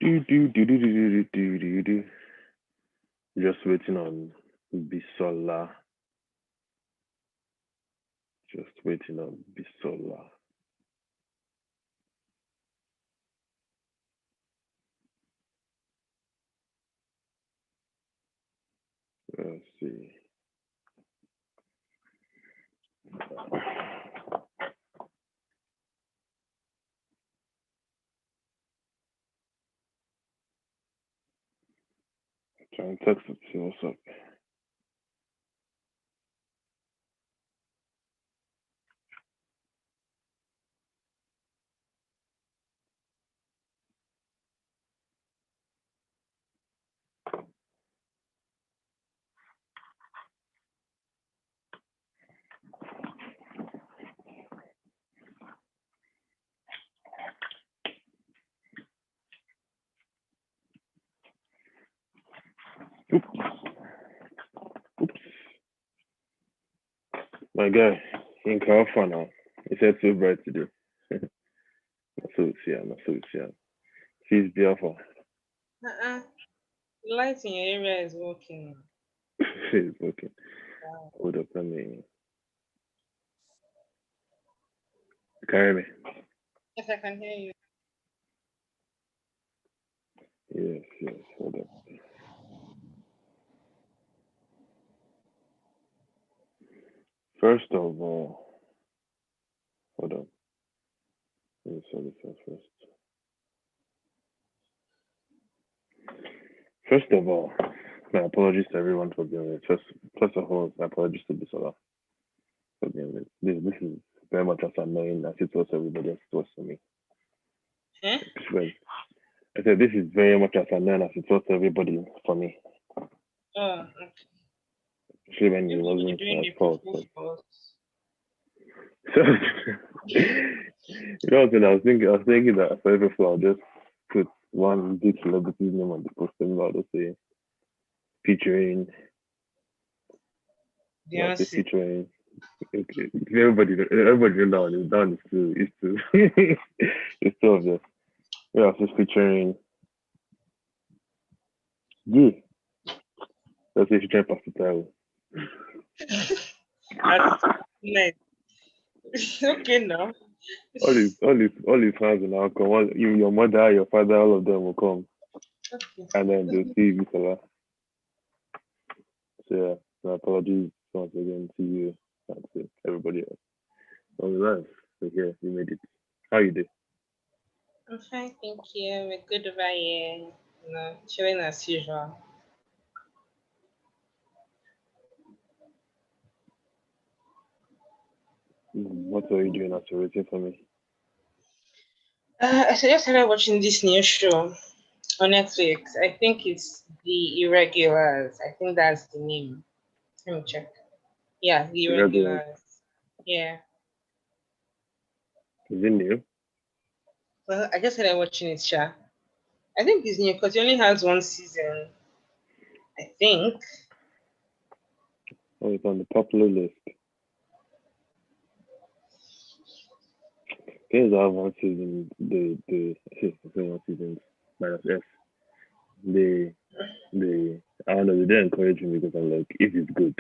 Do. Just waiting on Bisola. Just waiting on Bisola. Let's see. Trying to text it, see what's up. Oops. Oops. My guy, in California now. He said so bright today. So it's here, so it's here. She's beautiful. The light in your area is working. She's working. Wow. Hold up, let me. Carry me. Yes, I can hear you. Yes, hold up. First of all, hold on. Let me sort this out first. First of all, my apologies to everyone for being late. First of all, my apologies to Bisola for being late. This is very much as annoying as it was everybody else it was for me. Eh? I said this is very much as annoying as it was to everybody for me. Oh, okay. Especially when it Maybe you're wasn't doing my the fault. people for us. So, you know what I was thinking that for every floor I'll just put one big celebrity's name on the poster and I'll just say featuring I'll say Beyonce. featuring okay. Everybody know down is too it's too obvious. Yeah, I'll just featuring yeah. Let's say featuring Pastor Taiwo. That's nice. Okay, now. All his fans will now come. Your mother, your father, all of them will come. Okay. And then they'll see Bisola. So yeah, my apologies once again to you and to everybody else. All right, so here you made it. How you did? I'm fine, thank you. We're good over here. Chilling as usual. What are you doing after waiting for me? I just started watching this new show on Netflix. I think it's The Irregulars. I think that's the name. Let me check. Yeah, The Irregulars. Irregulars. Yeah. Is it new? Well, I just started watching it, Sha. I think it's new because it only has one season. I think. Oh, it's on the popular list. There's have one season. One season minus S. They I don't know. They didn't encourage me because I'm like, if it's good,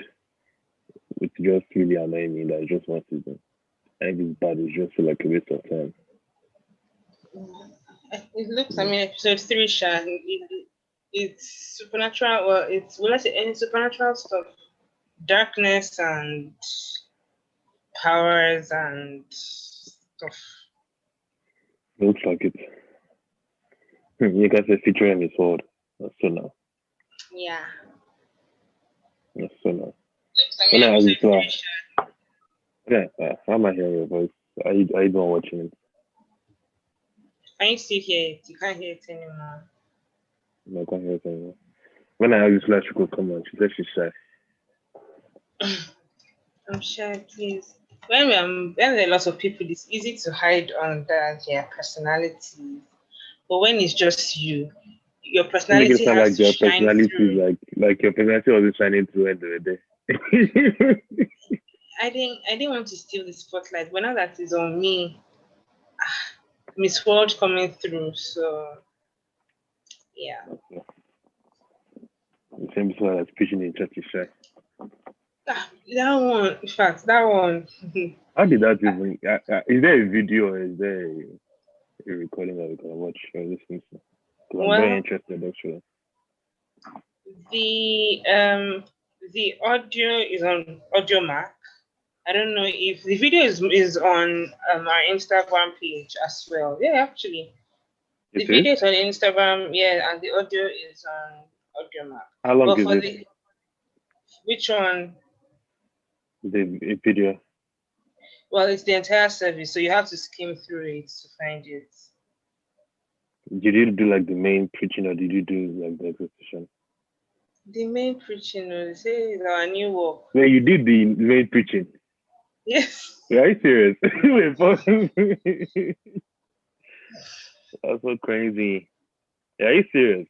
it's just really annoying me that it's just one season. And if it's bad, it's just feel like a waste of time. It looks, I Yeah. mean, episode three, Sha. It's supernatural. Well, it's, will I say any supernatural stuff? Darkness and powers and stuff. Looks like it. You guys are featuring his sword. That's so now. Yeah. That's so now. Looks, I When mean, I ask episode you, so, three, Sha. yeah, how am I hearing your voice? Are you the one watching it? Can you still hear it? You can't hear it anymore. No, I can't hear it anymore. When I asked you, she could come on. She said she's shy. I'm sure, please. When there are lots of people, it's easy to hide under their personalities. But when it's just you, your You make it personality sound has like to your shine personality is through. like your personality wasn't shining through end of the day. I didn't want to steal the spotlight. But now that it's on me, Miss World coming through. So Yeah. Okay. The same person that's preaching in church is shy. That one, in fact, that one. How did that even? Is there a video or is there a recording that we can watch or listen to? Because I'm very Well, interested actually. the audio is on Audio Mac. I don't know if the video is on our Instagram page as well. Yeah, actually, the It is? video is on Instagram. Yeah, and the audio is on Audio Mac. How long But is for it? the which one? The video. Well, it's the entire service, so you have to skim through it to find it. Did you do like the main preaching or did you do like the exposition? The main preaching, they say, is our new work. No, you did the main preaching. Yes. Are you serious? That's so crazy. Are you serious?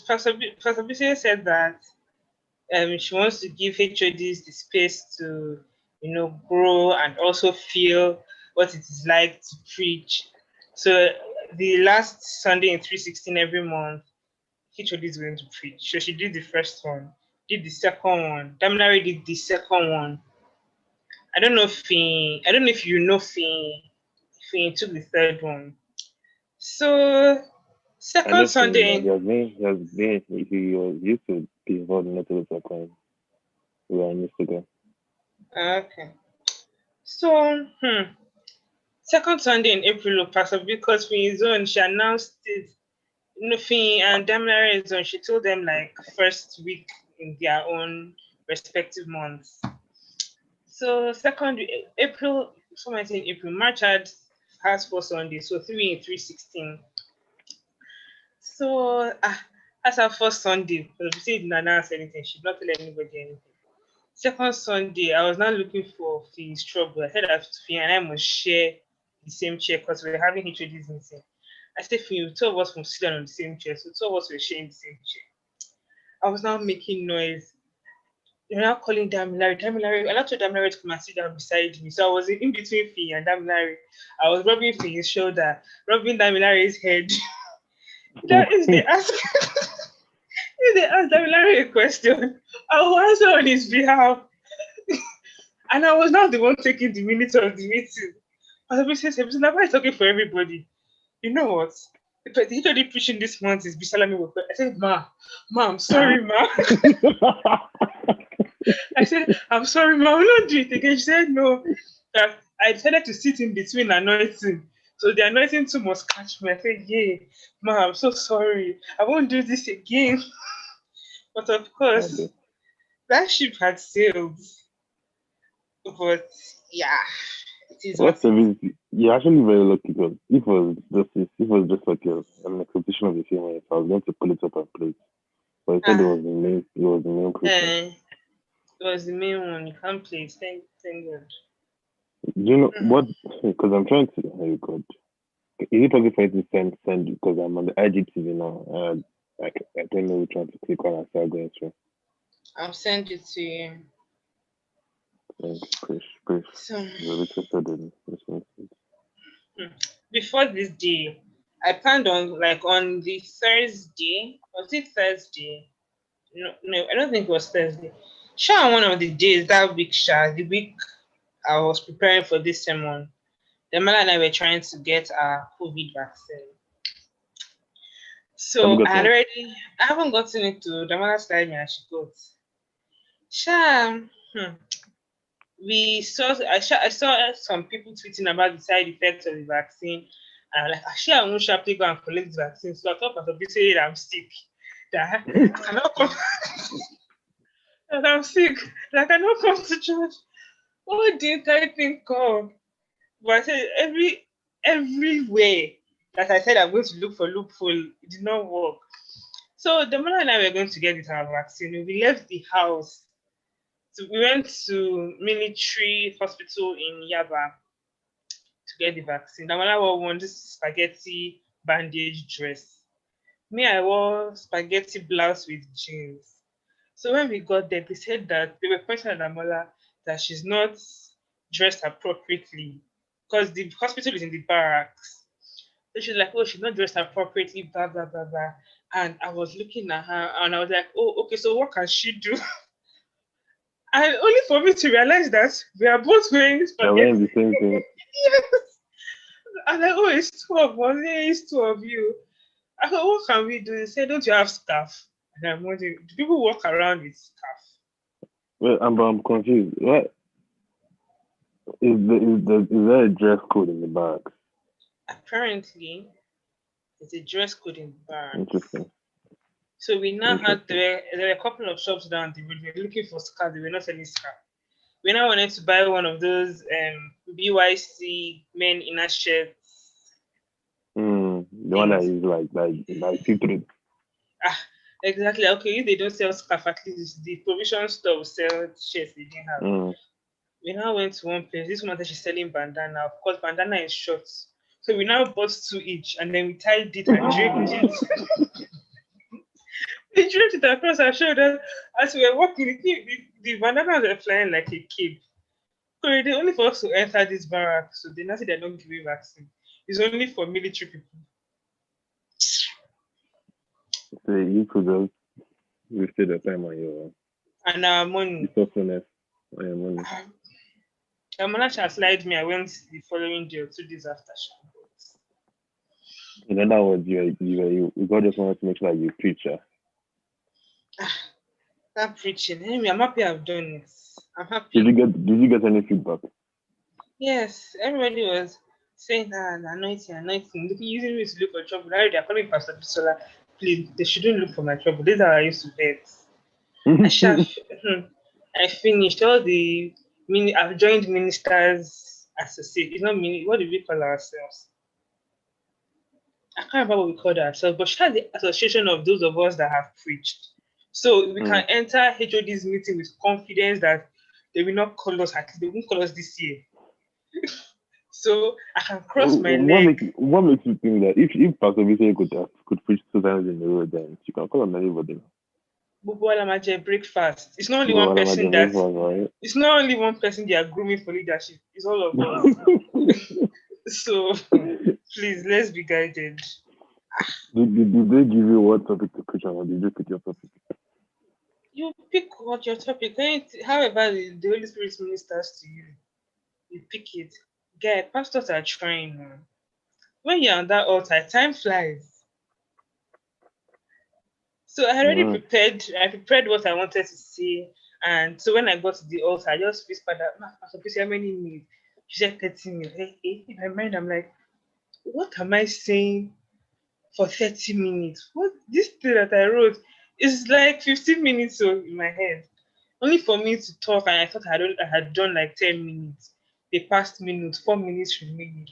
Pastor Bisi said that she wants to give HODs the space to, grow and also feel what it is like to preach. So the last Sunday in 316 every month, HOD is going to preach. So she did the first one, did the second one. Daminari did the second one. I don't know if you know Finn took the third one. So I second know from Sunday. he was used to be involved in Netflix account. We were on Instagram. Okay. So second Sunday in April of Pastor because Finn zone, she announced it. Finn and Daminari zone, she told them like first week in their own respective months. So second April, someone saying April, March has 4 Sundays, so 3 in 316. So that's our first Sunday. But she didn't announce anything. She did not tell anybody anything. Second Sunday, I was not looking for Finn's trouble. I said that Finn and I must share the same chair because we were having HODs meeting. I said, Finn, two of us must sit down on the same chair. So two of us were sharing the same chair. I was now making noise. You're now calling Damilari. Damilari, I not told Damilari to come and sit down beside me. So I was in between Finn and Damilari. I was rubbing Finn's shoulder, rubbing Damilari's head. If they ask Damilari a question, I will answer on his behalf. And I was not the one taking the minutes of the meeting. I was saying, "Why is talking for everybody? You know what? The literally preaching this month is Bisalami Wope." I said, I'm sorry, ma. I said, I'm sorry, ma, I will not do it again. She said, no. That I decided to sit in between anointing. So the anointing too must catch me. I said, yeah, ma, I'm so sorry. I won't do this again. But of course, that ship had sailed. But yeah, it is what What's the reason? You're actually very lucky because if it was just like an expectation of the same way, I was going to pull it up and play it. But I said it was the main question. It was the main one. You can't play it. Thank God. Do you know what? Because I'm trying to. Oh God. Is it possible for you to send because I'm on the IGTV now? I don't know which one to click on and start going through. I'll send it to you. Please. So, before this day, I planned on on the Thursday. Was it Thursday? No, I don't think it was Thursday. Sure, one of the days that week, the week I was preparing for this sermon, Damala and I were trying to get our COVID vaccine. So I haven't gotten it to Damala started me and she got. Sure. I saw some people tweeting about the side effects of the vaccine. And I'm like, actually, I won't sharply go and collect the vaccine. So I thought Pastor B said I'm sick. That I cannot come. That I'm sick. That I cannot come to church. What did I think of? But I said every way that I said I'm going to look for loophole, it did not work. So the mother and I were going to get our vaccine. We left the house. So we went to military hospital in Yaba to get the vaccine. The mother wore this spaghetti bandage dress. Me, I wore spaghetti blouse with jeans. So when we got there, they said that they were pointing at Damola that she's not dressed appropriately because the hospital is in the barracks. So she's like, oh, she's not dressed appropriately, blah, blah, blah, blah. And I was looking at her and I was like, oh, okay, so what can she do? And only for me to realize that we are both wearing They're spaghetti. wearing the same thing. Yes. And like, oh, it's two of us, yeah, it's two of you. I thought, what can we do? They said, don't you have scarf? And I'm wondering, do people walk around with scarf? Well, I'm confused. What is there a dress code in the bag? Apparently, there's a dress code in the barracks. Interesting. So we now had Interesting. there were a couple of shops down the road. We were looking for scarf. They were not selling scarf. We now wanted to buy one of those BYC men inner shirts. The one that is like see-through. Ah, exactly. Okay, if they don't sell scarf, at least the provision store will sell shirts they didn't have. We now went to one place. This woman said she's selling bandana. Of course, bandana is short. So we now bought two each and then we tied it and draped it. We draped it across our shoulders as we were walking. The bandanas were flying like a cape. So they only for us to enter this barrack. So they now say they don't give vaccine. It's only for military people. So you could just wasted the time on your And our money. softness on your money. Manager slide me. I went the following day or 2 days after. In other words, you God just wanted to make sure that you preacher. That preaching. Anyway, I'm happy I've done it. I'm happy. Did you get any feedback? Yes, everybody was saying that anointing, using me to look for trouble. Now they're calling Pastor Bisola. Please, they shouldn't look for my trouble. This is how I used to bet. I finished all the I've joined ministers associate. It's not mini. What do we call ourselves? I can't remember what we called ourselves, but she has the association of those of us that have preached. So we can enter HOD's meeting with confidence that they will not call us. At least they won't call us this year. So I can cross my leg. What makes you think that if Pastor Vise could preach 2 times in a row, then she can call on anybody? Breakfast. It's not only one person that. Right? It's not only one person they are grooming for leadership. It's all of us. So please, let's be guided. Did they give you what topic to preach on, or did you pick your topic? You pick what your topic. However, the Holy Spirit ministers to you, you pick it. Guy, pastors are trying. When you're on that altar, time flies. So I already prepared. I prepared what I wanted to say, and so when I got to the altar, I just whispered that, Pastor, please, how many minutes? She said 30 minutes. In my mind, I'm like, what am I saying for 30 minutes? What this thing that I wrote is like 15 minutes in my head. Only for me to talk, and I thought I had done like 10 minutes. They passed minutes, 4 minutes remaining.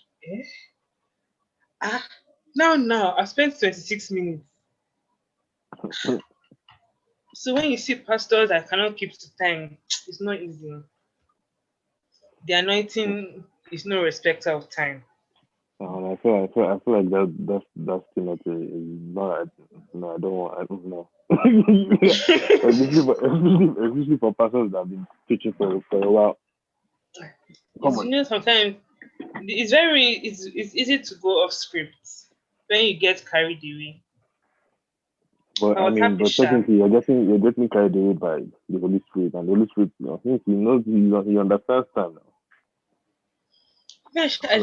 Now I spent 26 minutes. So when you see pastors that cannot keep to time, it's not easy. The anointing is no respecter of time. I feel like that's still not no, I don't want. I don't know. especially for pastors that have been teaching for a while. Sometimes it's easy to go off script when you get carried away. But but technically you're getting carried away by the Holy Spirit, and the Holy Spirit, he understands time now. Gosh, I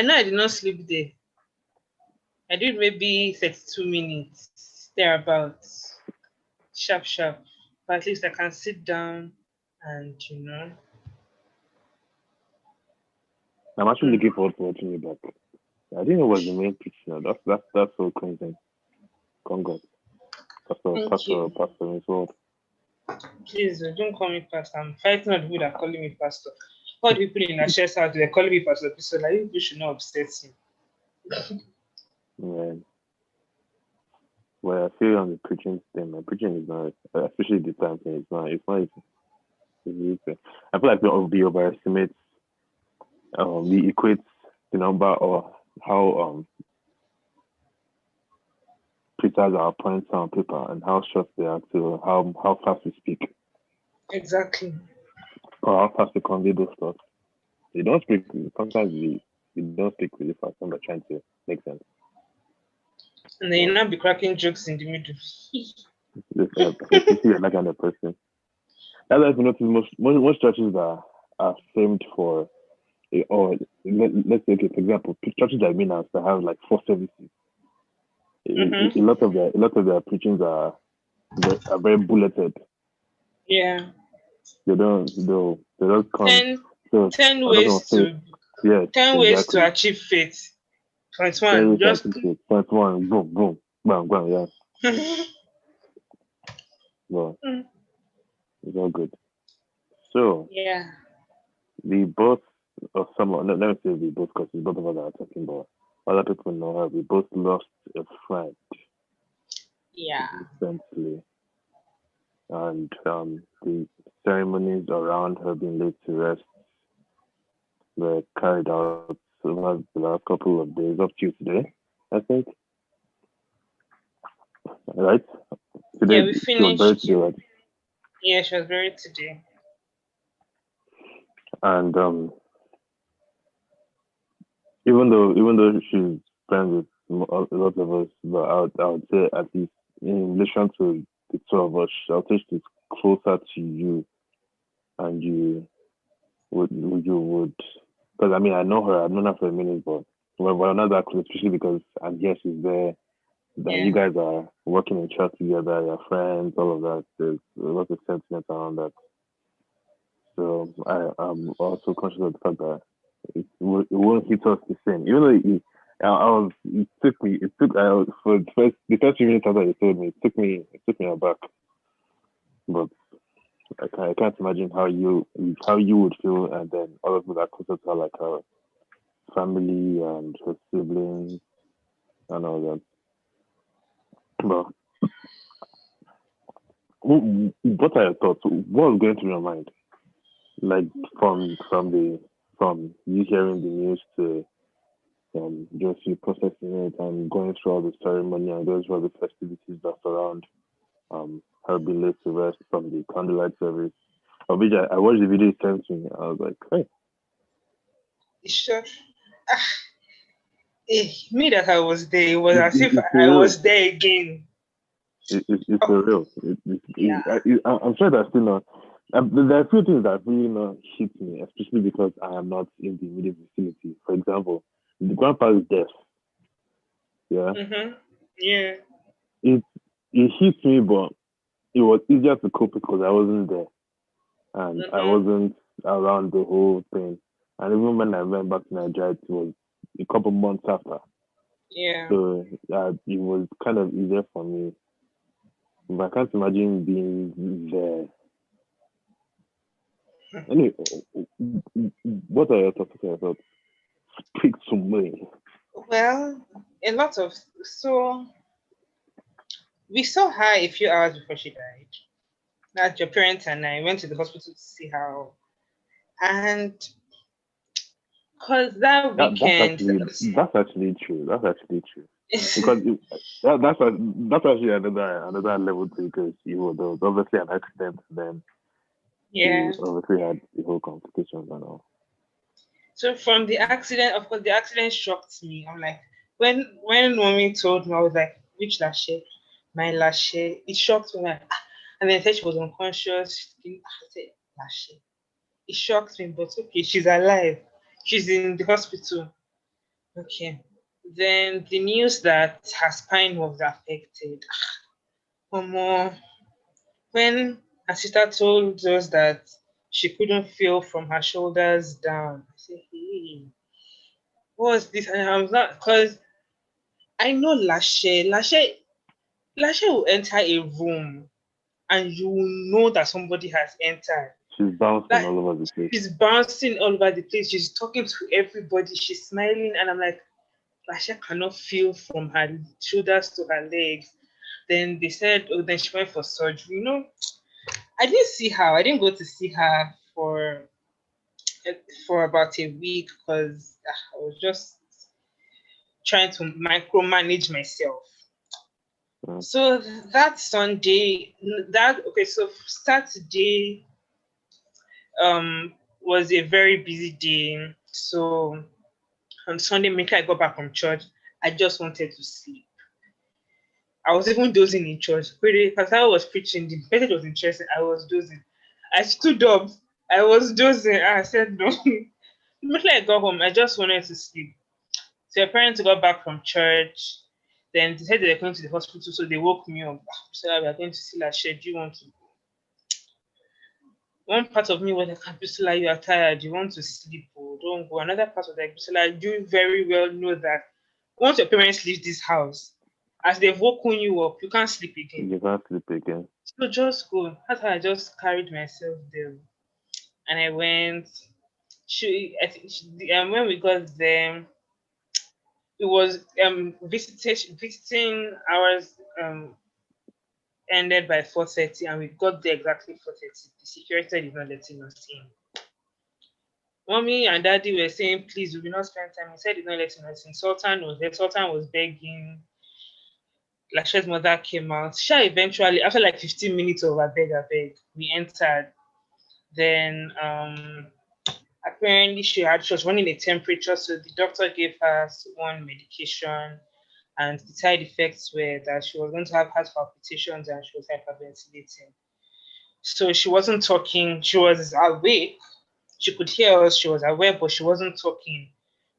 know I did not sleep there. I did maybe 32 minutes thereabouts. Sharp. But at least I can sit down and I'm actually looking forward to watching you back. I didn't know it was the main picture. That's so crazy. Congrats. Pastor Miss World. Please don't call me pastor. I'm fighting on the people that are calling me pastor. All the people in the church out there calling me pastor. So like you should not upset him. Yeah. Well, I feel on the preaching thing. My preaching is not, especially the time thing. It's not easy. I feel like we overestimate. We equate the number or how preachers are points on paper and how short they are to how fast we speak. Exactly. Or how fast we convey those thoughts. They don't speak. Sometimes we don't speak really fast when we're trying to Makes sense. And then you not be cracking jokes in the middle. Especially you're that kind of person. That's why I've noticed most churches are famed for, or let's say, okay, for example, churches that mean that have like 4 services. Mm-hmm. A lot of their preachings are very bulleted. Yeah. They don't come. 10, So 10 I don't know. ways to Yes, 10 ways to exactly. achieve faith. Point 10 one, ways to just achieve it. Point one, boom, boom, bam, bam, yeah. Well, it's all good. So yeah. we both, or someone, let me say we both, because both of us are talking about other people know her. We both lost a friend Yeah. recently, and the ceremonies around her being laid to rest were carried out over the last couple of days up to today, I think. Right? Yeah, Today we she was buried finished. today, right? Yeah, she was buried today. And even though she's friends with a lot of us, but I would say at least in relation to the two of us, I would say she's closer to you, and you would, because I mean I know her, I've known her for a minute, but we're not that close, especially because I'm here, she's there. That you Yeah. guys are working in church together, you're friends, all of that. There's a lot of sentiment around that. So I am also conscious of the fact that it won't hit us the same. Even though it took, for the first few minutes after you told me, it took me aback. But I can't imagine how you would feel, and then all of that closer to her, like her family and her siblings and all that. But what are your thoughts? What was going through your mind? Like from you hearing the news to just you processing it and going through all the ceremony and those were the festivities that surround her being laid to rest, from the candlelight service. Of which I watched the video you sent me. I was like, hey, Sure. Me that I was there, it was as if it's I surreal. was there again. It's Oh, surreal. yeah. I'm sure that's still not. There are a few things that really not hit me, especially because I am not in the immediate vicinity. For example, the grandpa's death. Yeah, Mm-hmm. Yeah. it it hit me, but it was easier to cope because I wasn't there and I Mm-hmm. wasn't around the whole thing. And even when I went back to Nigeria, it was a couple months after. Yeah. So it was kind of easier for me. But I can't imagine being there. Anyway, what are your thoughts? What are your thoughts? Speak to me. Well, a lot of so we saw her a few hours before she died. That your parents and I went to the hospital to see her, and because that weekend, That's actually true. That's actually true. Because that's actually another level too. Because there was obviously an accident, then yeah. you obviously had the whole complications and all. So from the accident, of course, the accident shocked me. I'm like, when mommy told me, I was like, which Lashe? My Lashe. It shocked me. Like, and then said she was unconscious. I said, Lashe. It shocked me, but okay, she's alive. She's in the hospital. Okay. Then the news that her spine was affected. More when her sister told us that she couldn't feel from her shoulders down, I said, hey, what's this? And I was not, because I know Lashe will enter a room and you will know that somebody has entered. She's bouncing Like all over the place. she's bouncing all over the place. She's talking to everybody. She's smiling, and I'm like, Lasha cannot feel from her shoulders to her legs. Then they said, oh, then she went for surgery. I didn't see her. I didn't go to see her for about a week because I was just trying to micromanage myself. Mm. So that Sunday, so Saturday was a very busy day. So on Sunday, Mika, I got back from church. I just wanted to sleep. I was even dozing in church. Because I was preaching, the message was interesting. I was dozing. I stood up. I was dozing. I said no. Immediately I got home, I just wanted to sleep. So your parents got back from church. Then they said they were going to the hospital, so they woke me up. So we are going to see Lashe. Do you want to go? One part of me was like, Abisala, you are tired. You want to sleep. Oh, don't go. Another part was like, Abisala, you very well know that once your parents leave this house, as they've woken you up, you can't sleep again. You can't sleep again. So just go. That's how I just carried myself there. And I went. When we got there, it was visiting hours ended by 4:30, and we got there exactly 4:30. The security did not letting us in. Mommy and daddy were saying, please, we will not spend time. He said he's not letting us in. Sultan was there. Sultan was begging. Lashe's mother came out. Sha eventually, after like 15 minutes of a beg, we entered. Then apparently she was running a temperature, so the doctor gave her one medication, and the side effects were that she was going to have heart palpitations and she was hyperventilating. So she wasn't talking. She was awake. She could hear us. She was aware, but she wasn't talking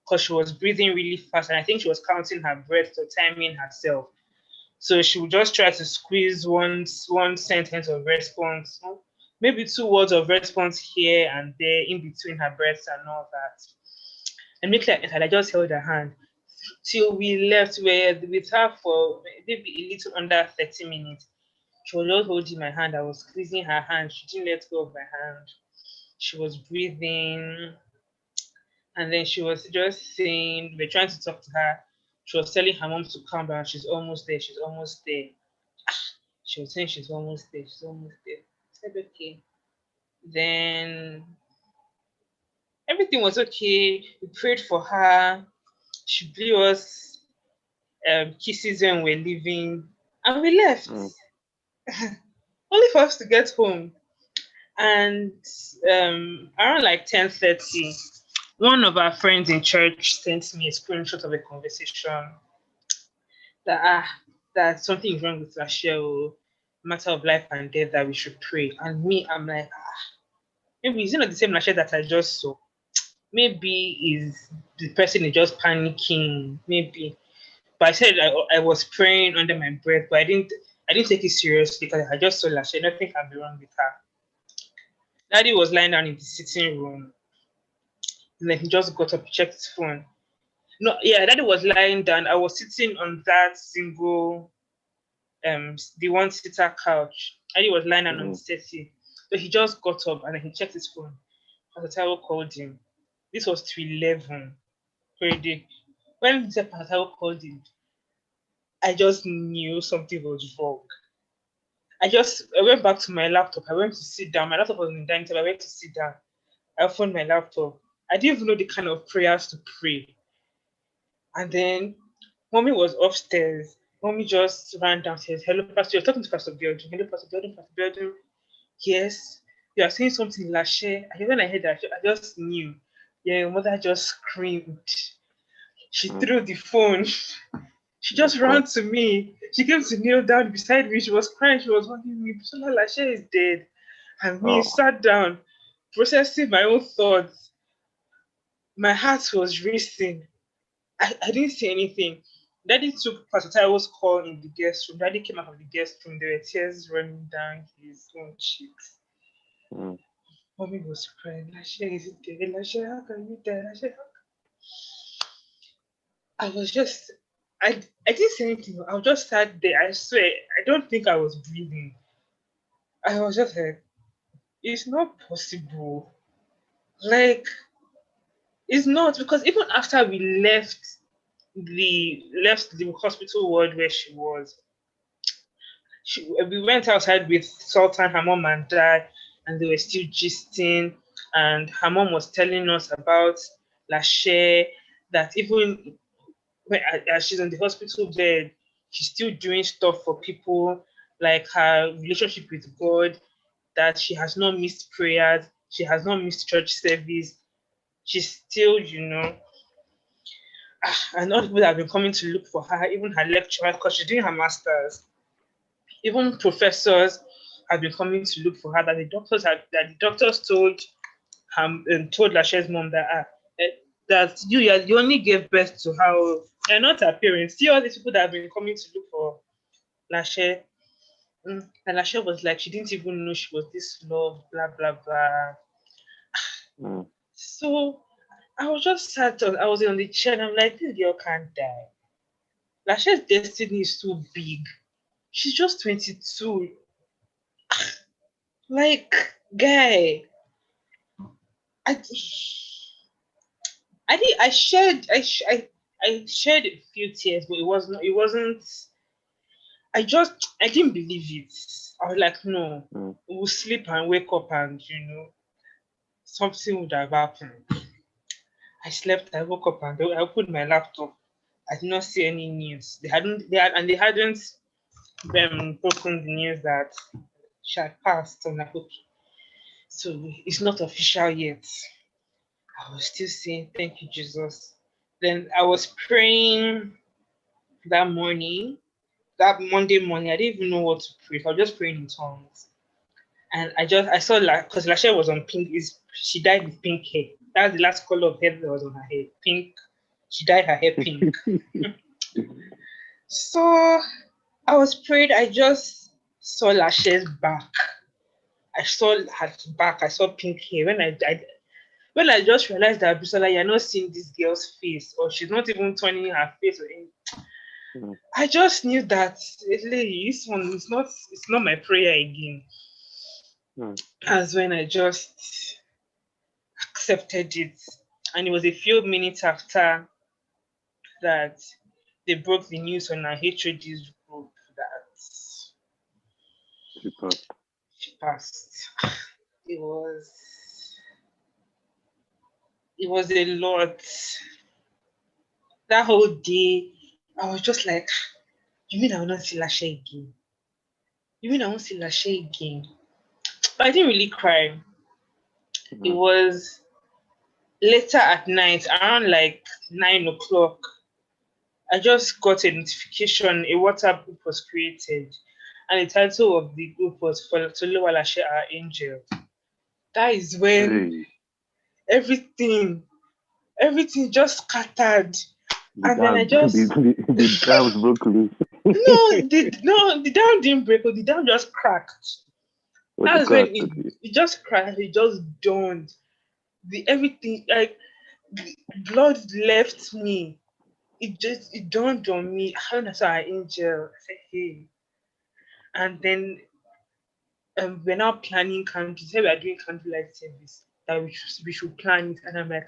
because she was breathing really fast, and I think she was counting her breath or timing herself. So she would just try to squeeze one sentence of response, maybe 2 words of response here and there in between her breaths and all that. And make like I just held her hand till we left. We were with her for maybe a little under 30 minutes. She was just holding my hand. I was squeezing her hand. She didn't let go of my hand. She was breathing. And then she was just saying, we're trying to talk to her. She was telling her mom to calm down. She's almost there. She's almost there. She was saying she's almost there. She's almost there. I said, okay. Then everything was okay. We prayed for her. She blew us kisses when we're leaving. And we left. Only for us to get home. And around like 10:30, one of our friends in church sent me a screenshot of a conversation that that something is wrong with Rachel, matter of life and death, that we should pray. And me, I'm like, maybe it's not the same Rachel that I just saw. Maybe is the person is just panicking. Maybe, but I said I was praying under my breath, but I didn't take it seriously because I just saw Rachel. Nothing can be wrong with her. Daddy was lying down in the sitting room, and then he just got up, checked his phone. No, yeah, Daddy was lying down. I was sitting on that single the one sitter couch. And he was lying on the settee. So he just got up and then he checked his phone. Pastor Taiwo called him. This was to 11 already. When Pastor Taiwo called him, I just knew something was wrong. I went back to my laptop. I went to sit down. My laptop was in the dining table. I went to sit down. I opened my laptop. I didn't even know the kind of prayers to pray. And then Mommy was upstairs. Mommy just ran downstairs. Hello, Pastor. You're talking to Pastor Biodun. Hello, Pastor Biodun. Pastor Biodun. Yes. You are saying something, Lashe. When I heard that, I just knew. Yeah, your mother just screamed. She threw the phone. She just ran to me. She came to kneel down beside me. She was crying. She was hugging me. So Lashe is dead. And me sat down, processing my own thoughts. My heart was racing. I didn't say anything. Daddy took Pastor Taiwo's call in the guest room. Daddy came out of the guest room. There were tears running down his own cheeks. Mommy was crying. Lashe, is it there? Lashe, how can you die? Lashe, I was just, I didn't say anything. I was just sat there. I swear, I don't think I was breathing. I was just like, it's not possible. Like, it's not, because even after we left the hospital ward where she was, we went outside with Sultan, her mom, and dad, and they were still gisting. And her mom was telling us about Lashe, that even when as she's in the hospital bed, she's still doing stuff for people, like her relationship with God, that she has not missed prayers, she has not missed church service. She's still, And all people that have been coming to look for her, even her lecturer, because she's doing her master's, even professors have been coming to look for her. That the doctors told told Lashe's mom that that you only gave birth to her, and not her parents. See all these people that have been coming to look for Lashe. And Lashe was like, she didn't even know she was this loved, blah blah blah. Mm. So I was just I was on the chair and I'm like, this girl can't die. Lashe's destiny is too big. She's just 22. Like, guy, I, I did. I shared a few tears, but it wasn't. It wasn't. I didn't believe it. I was like, no, we'll sleep and wake up, and something would have happened. I slept. I woke up and I opened my laptop. I did not see any news. They hadn't. They hadn't broken the news that she had passed. I'm like, okay, so it's not official yet. I was still saying, thank you, Jesus. Then I was praying that morning, that Monday morning. I didn't even know what to pray. So I was just praying in tongues. And I saw because Lashe was on pink. She dyed with pink hair. That's the last color of hair that was on her hair. Pink. She dyed her hair pink. So I was prayed. I just saw Lashe's back. I saw her back. I saw pink hair. When I just realized that, Bisola, you're not seeing this girl's face, or she's not even turning her face or anything. I just knew that this one is not. It's not my prayer again. As when I just accepted it, and it was a few minutes after that they broke the news on our HOD's group that she passed. It was a lot. That whole day, I was just like, you mean I will not see Lashe again? You mean I won't see Lashe again? But I didn't really cry. It was later at night, around like 9 o'clock. I just got a notification, a WhatsApp group was created, and the title of the group was Toluwa Lashe Our Angel. That is when everything just scattered. And then I just the dam broke loose. the dam didn't break, the dam just cracked. That's when it just cracked, it just dawned. Everything, like, the blood left me. It dawned on me. How I saw our angel, I said, hey. And then we're now planning candle. Say we are doing candlelight service. That we should plan it. And I'm like,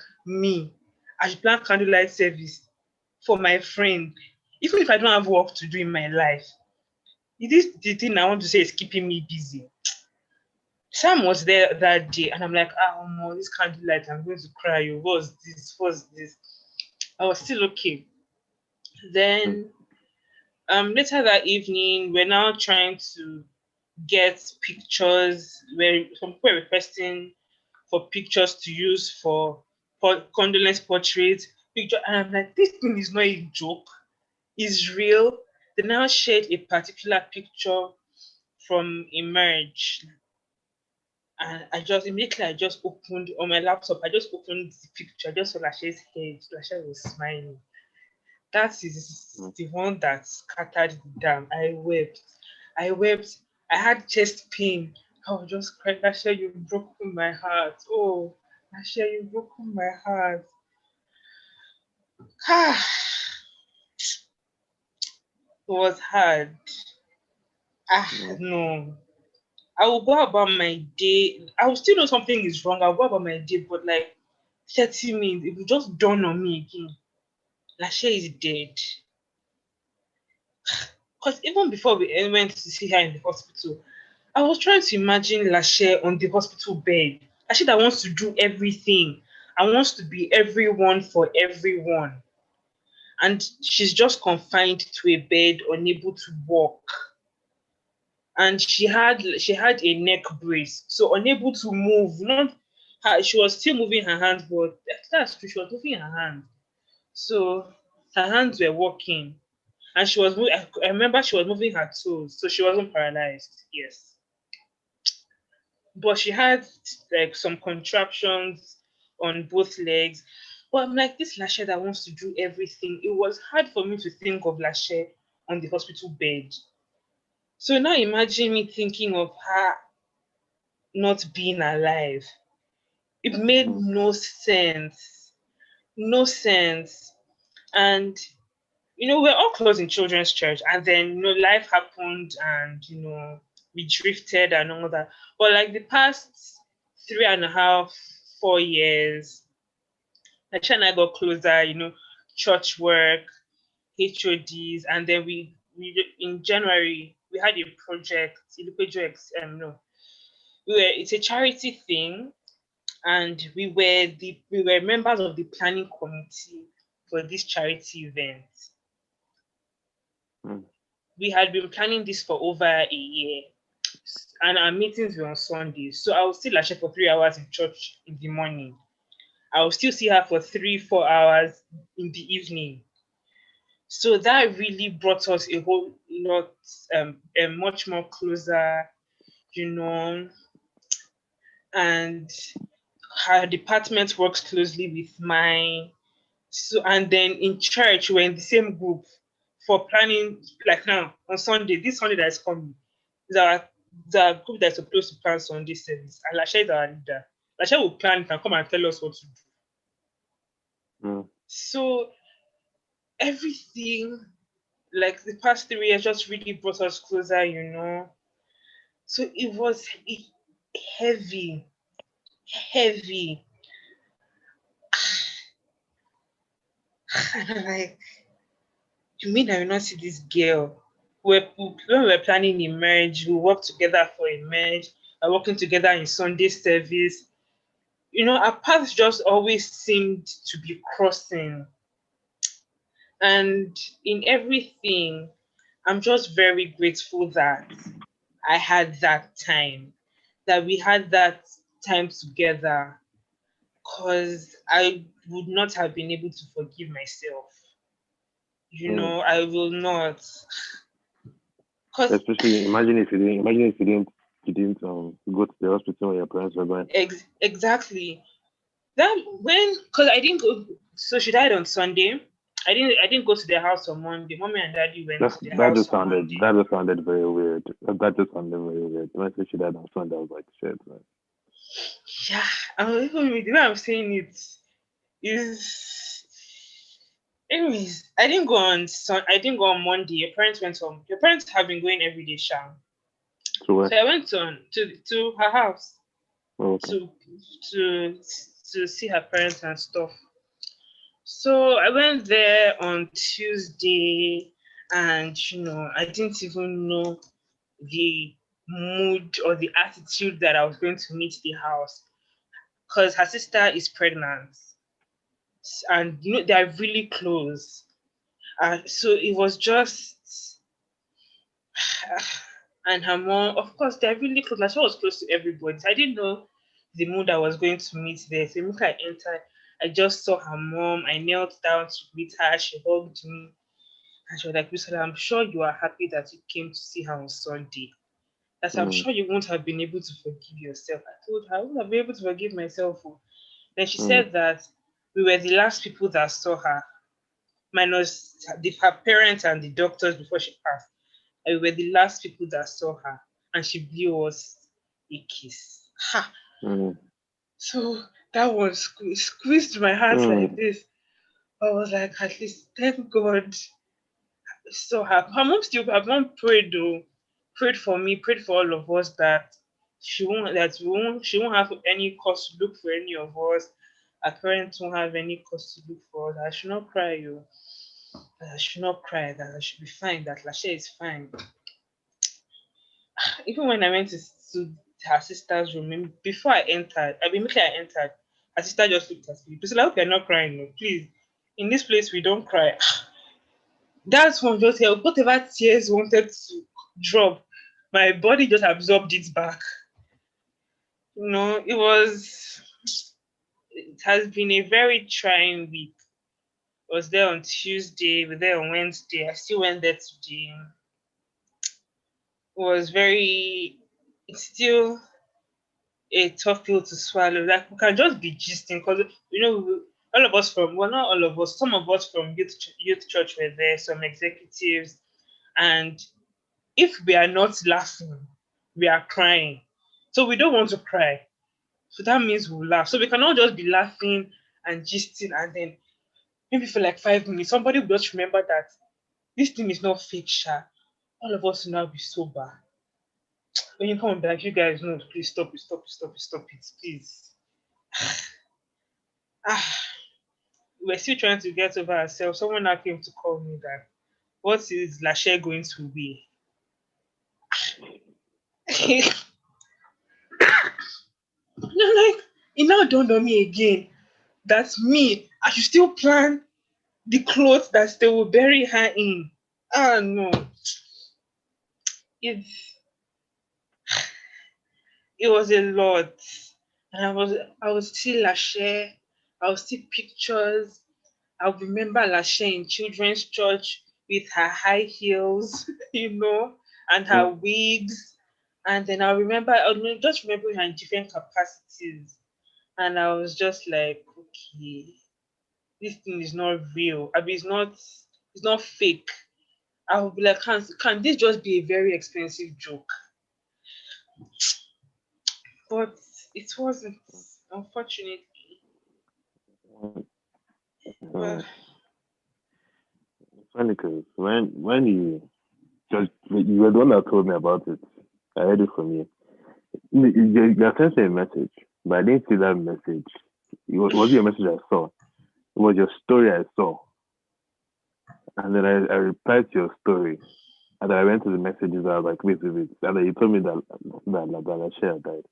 I should plan candlelight service for my friend. Even if I don't have work to do in my life. This the thing I want to say is keeping me busy. Sam was there that day, and I'm like, no, this candlelight, I'm going to cry. What's this? I was still okay. Then later that evening, we're now trying to get pictures where some people are requesting for pictures to use for condolence portraits. And I'm like, this thing is not a joke. It's real. They now shared a particular picture from Emerge. And I just opened on my laptop, I just opened the picture, I just saw Lashe's head. Lashe was smiling. That is the one that scattered the dam. I wept. I had chest pain. I was just crying. Lashe, you've broken my heart. Oh, Lashe, you've broken my heart. It was hard. No. I will go about my day. I will still know something is wrong. I'll go about my day, but like 30 minutes, it will just dawn on me again. Lashe is dead. Because even before we went to see her in the hospital, I was trying to imagine Lashe on the hospital bed. Lashe that wants to do everything and wants to be everyone for everyone. And she's just confined to a bed, unable to walk. And she had a neck brace, so unable to move. She was still moving her hands, but that's true. She was moving her hand. So Her hands were working, and she was. I remember she was moving her toes, so she wasn't paralyzed. Yes, but she had like some contraptions on both legs. But I'm like, this Lashe that wants to do everything. It was hard for me to think of Lashe on the hospital bed. So now imagine me thinking of her not being alive. It made no sense. No sense. And we're all close in children's church, and then life happened, and we drifted and all that. But like the past 3.5, 4 years, Aisha and I got closer, church work, HODs, and then we in January we had a project, no, it's a charity thing, and we were members of the planning committee for this charity event. We had been planning this for over a year, and our meetings were on Sundays. So I would still Lashe for 3 hours in church in the morning. I will still see her for 3-4 hours in the evening. So that really brought us a whole lot, much more closer, and her department works closely with mine. So, and then in church, we're in the same group for planning, like now on Sunday, this Sunday that is coming, is the group that's supposed to plan Sunday service. And Lasha is our leader. Lasha will plan and come and tell us what to do. So everything, like the past 3 years, just really brought us closer. So it was heavy. And I'm like, you mean I will not see this girl? When we were planning a marriage, we worked together for a marriage, we're working together in Sunday service. Our paths just always seemed to be crossing. And in everything, I'm just very grateful that I had that time, that we had that time together, because I would not have been able to forgive myself. I will not. Especially imagine if you didn't go to the hospital when your parents were going. Exactly. Because I didn't go. So she died on Sunday. I didn't go to their house on Monday. Mommy and Daddy went to their house on Monday. That just sounded very weird. That just sounded very weird. When I said she died on Sunday, I was like, shit, man. Yeah, the way I'm saying it is. Anyways, I didn't go on Monday. Your parents went home. Your parents have been going every day, Sham. So I went on to her house to see her parents and stuff. So I went there on Tuesday, and I didn't even know the mood or the attitude that I was going to meet the house, because her sister is pregnant, and they are really close. So it was just, and her mom, of course, they're really close. Like, she was close to everybody. So I didn't know the mood I was going to meet there. So when I entered, I just saw her mom. I knelt down to greet her. She hugged me. And she was like, Bisola, I'm sure you are happy that you came to see her on Sunday. That I'm sure you won't have been able to forgive yourself. I told her I wouldn't have been able to forgive myself. Then she said that we were the last people that saw her, minus her parents and the doctors before she passed. And we were the last people that saw her, and she blew us a kiss. Ha! So that one squeezed my heart like this. I was like, at least thank God. So her mom prayed for me, prayed for all of us that she won't have any cause to look for any of us. Our parents won't have any cause to look for us. I should not cry, you. I should not cry. That I should be fine. That Lashe is fine. Even when I went to her sister's room, before I entered, immediately I entered, her sister just looked at me. Please, I hope you're not crying. No, please. In this place, we don't cry. That's one just helped. Whatever tears wanted to drop, my body just absorbed it back. It has been a very trying week. was there on Tuesday, we were there on Wednesday. I still went there today. It was very, it's still a tough pill to swallow. Like we can just be gisting because all of us from well, not all of us, some of us from youth church were there, some executives, and if we are not laughing, we are crying. So we don't want to cry. So that means we'll laugh. So we cannot just be laughing and gisting and then maybe for like 5 minutes, somebody will just remember that this thing is not fake, Sha. All of us will now be sober. When you come and be like, you guys, no, please stop it, stop it, stop it, stop it, please. Ah, we're still trying to get over ourselves. Someone now came to call me that what is Lachey going to be? Like, it now dawned on me again. That's me. I should still plan the clothes that they will bury her in. Ah no. It's it was a lot. And I was still Lachey. I was still pictures. I remember Lachey in children's church with her high heels, and her Mm. wigs. And then just remember her in different capacities. And I was just like, okay, this thing is not real. I mean, it's not fake. I would be like, can this just be a very expensive joke? But it wasn't, unfortunately. Well, Uh, it's funny because when you were the one that told me about it, I heard it from you. You sent me a message, but I didn't see that message. Was it your message I saw? It was your story I saw, and then I replied to your story, and then I went to the messages. I was like, wait, and then you told me that Lachey died,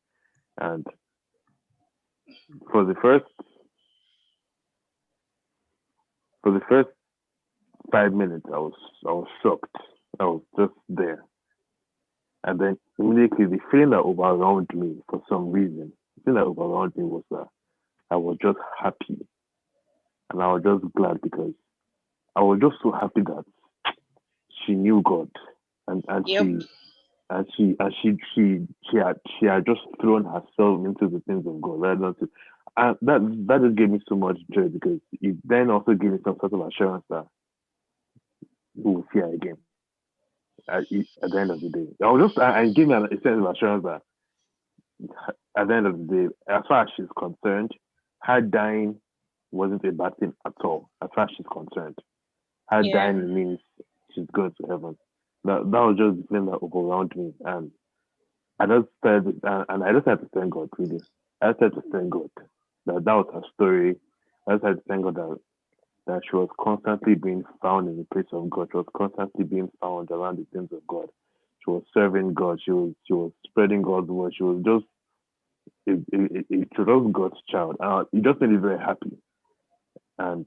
and for the first for the first 5 minutes, I was shocked. I was just there. And then immediately the feeling that overwhelmed me for some reason, the feeling that overwhelmed me was that I was just happy and I was just glad because I was just so happy that she knew God and, and yep. she and she had just thrown herself into the things of God rather than to and that just gave me so much joy because it then also gave me some sort of assurance that we will see her again at the end of the day. I was just and give me a sense of assurance that at the end of the day, as far as she's concerned, her dying wasn't a bad thing at all. As far as she's concerned, her Yeah. dying means she's going to heaven. That was just the thing that overwhelmed me, and I just said, and I just had to thank God really. I just had to thank God that was her story. I just had to thank God that she was constantly being found in the place of God. She was constantly being found around the things of God. She was serving God. She was spreading God's word. She was just she was God's child. It just made me very happy. And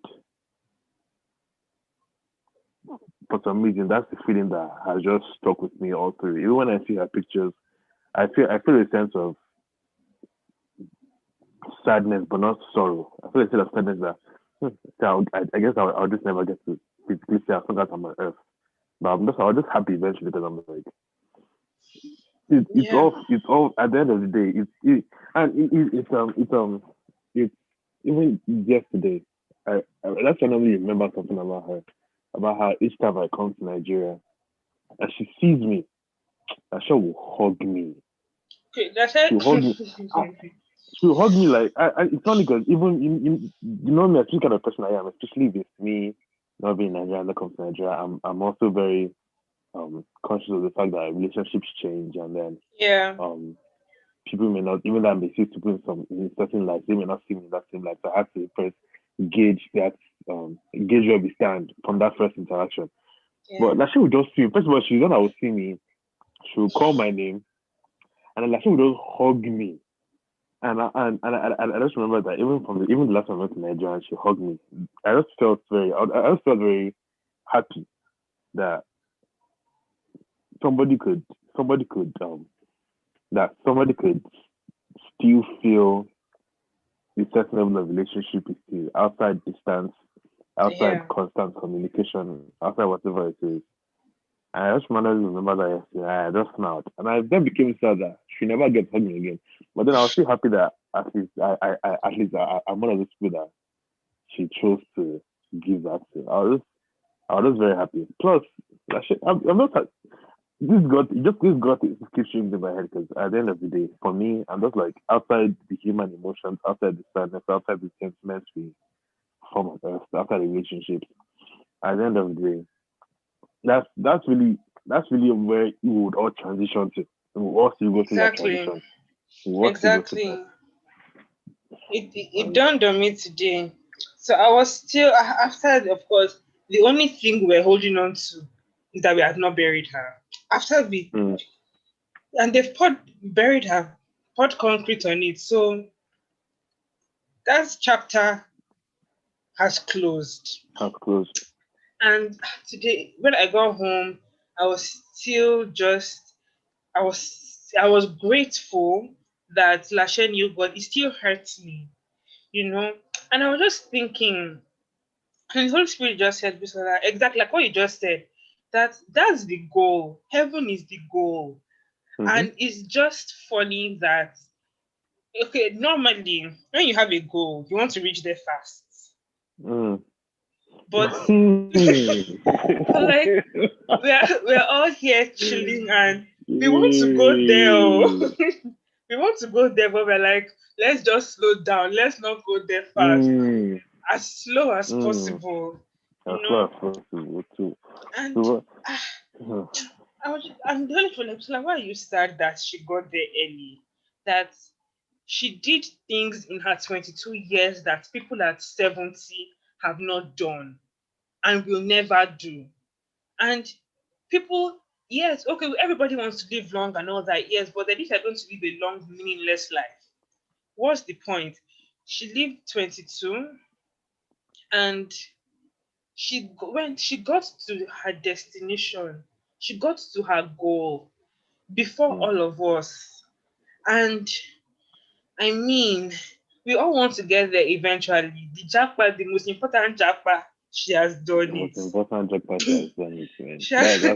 for some reason, that's the feeling that has just stuck with me all through. Even when I see her pictures, I feel a sense of sadness, but not sorrow. I feel a sense of sadness that I guess I'll just never get to physically see her as long as I'm on earth. But I was just happy eventually because I'm like, Yeah. it's all at the end of the day. It's even yesterday. That's when I normally remember something about her each time I come to Nigeria and she sees me, and she will hug me. Okay, that's it. She'll hug me. Ah, she'll hug me like it's funny because even you know me as this kind of person I am, especially with me not being Nigerian, that comes to Nigeria. I'm also very conscious of the fact that relationships change and then Yeah. um people may not, even though I may see people in certain lights, they may not see me in that same light. So I have to first gauge gauge where we stand from that first interaction. Yeah. But like she would just see, first of all, she's the one that would see me, she would call my name, and then like she would just hug me. And I just remember that even the last time I went to Nigeria and she hugged me, I just felt very happy that somebody could somebody could somebody could still feel a certain level of relationship is still outside distance outside Yeah. constant communication, outside whatever it is. I just managed to remember that yesterday. I just smiled. And I then became sad that she never gets hugged me again. But then I was still happy that I'm one of those people that she chose to give that to. I was just very happy. Plus, I'm not this got it keeps ringing in my head because at the end of the day, for me, I'm just like outside the human emotions, outside the sadness, outside the sentiments we form on earth, outside the relationships. At the end of the day, that's that's really that's really where we would all transition to. We will all still go through that Exactly. transition. We will all still go through that. Exactly. It And dawned on me today. So I was still after, of course, the only thing we're holding on to is that we had not buried her. After we mm, and they've buried her, poured concrete on it. So that chapter has closed. that's close. And today, when I got home, I was still just I was grateful that Lashe knew, but it still hurts me, you know. And I was just thinking, and the Holy Spirit just said, Bisola, exactly like what you just said, that that's the goal. Heaven is the goal. Mm-hmm. And it's just funny that, okay, normally when you have a goal, you want to reach there fast. Mm. But but like we're all here chilling and we want to go there. Oh. We want to go there, but we're like, let's just slow down. Let's not go there fast. mm. As slow as Mm. possible, As you know. well as possible too. And So, ah, uh, I'm the only for like, why are you sad that she got there early? That she did things in her 22 years that people at 70 have not done and will never do. And people, yes, okay, everybody wants to live long and all that, yes, but then if you're going to live a long, meaningless life, what's the point? She lived 22 and when she got to her destination, she got to her goal before mm. all of us. And I mean, we all want to get there eventually. The jackpot, the most important jackpot, she has The done most it. important jackpot she has done it, man. She has,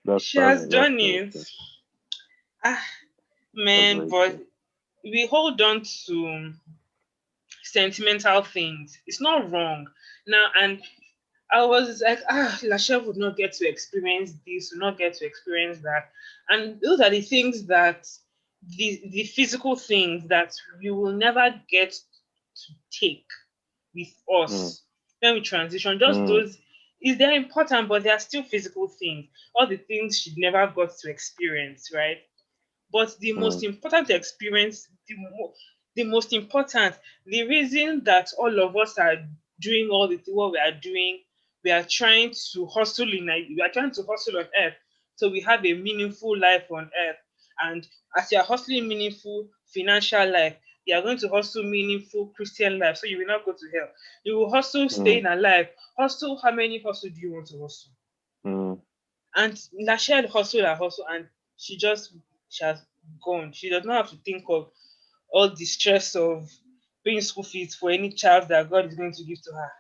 That's she has stunning. That's done very it. true. Ah, That's man, very but true. we hold on to sentimental things. It's not wrong. Now, and I was like, Lachelle would not get to experience this, would not get to experience that. And those are the things that the physical things that we will never get to take with Mm. us when we transition. Just Mm. those is they're important, but they are still physical things. All the things she never got to experience, right? But the most Mm. important experience, the most important, the reason that all of us are doing all the what we are doing, we are trying to hustle we are trying to hustle on earth, so we have a meaningful life on earth. And as you are hustling meaningful financial life, you are going to hustle meaningful Christian life, so you will not go to hell. You will hustle Mm. staying alive. Hustle, how many hustle do you want to hustle? Mm. And Lachelle hustled and hustled, and she has gone. She does not have to think of all the stress of paying school fees for any child that God is going to give to her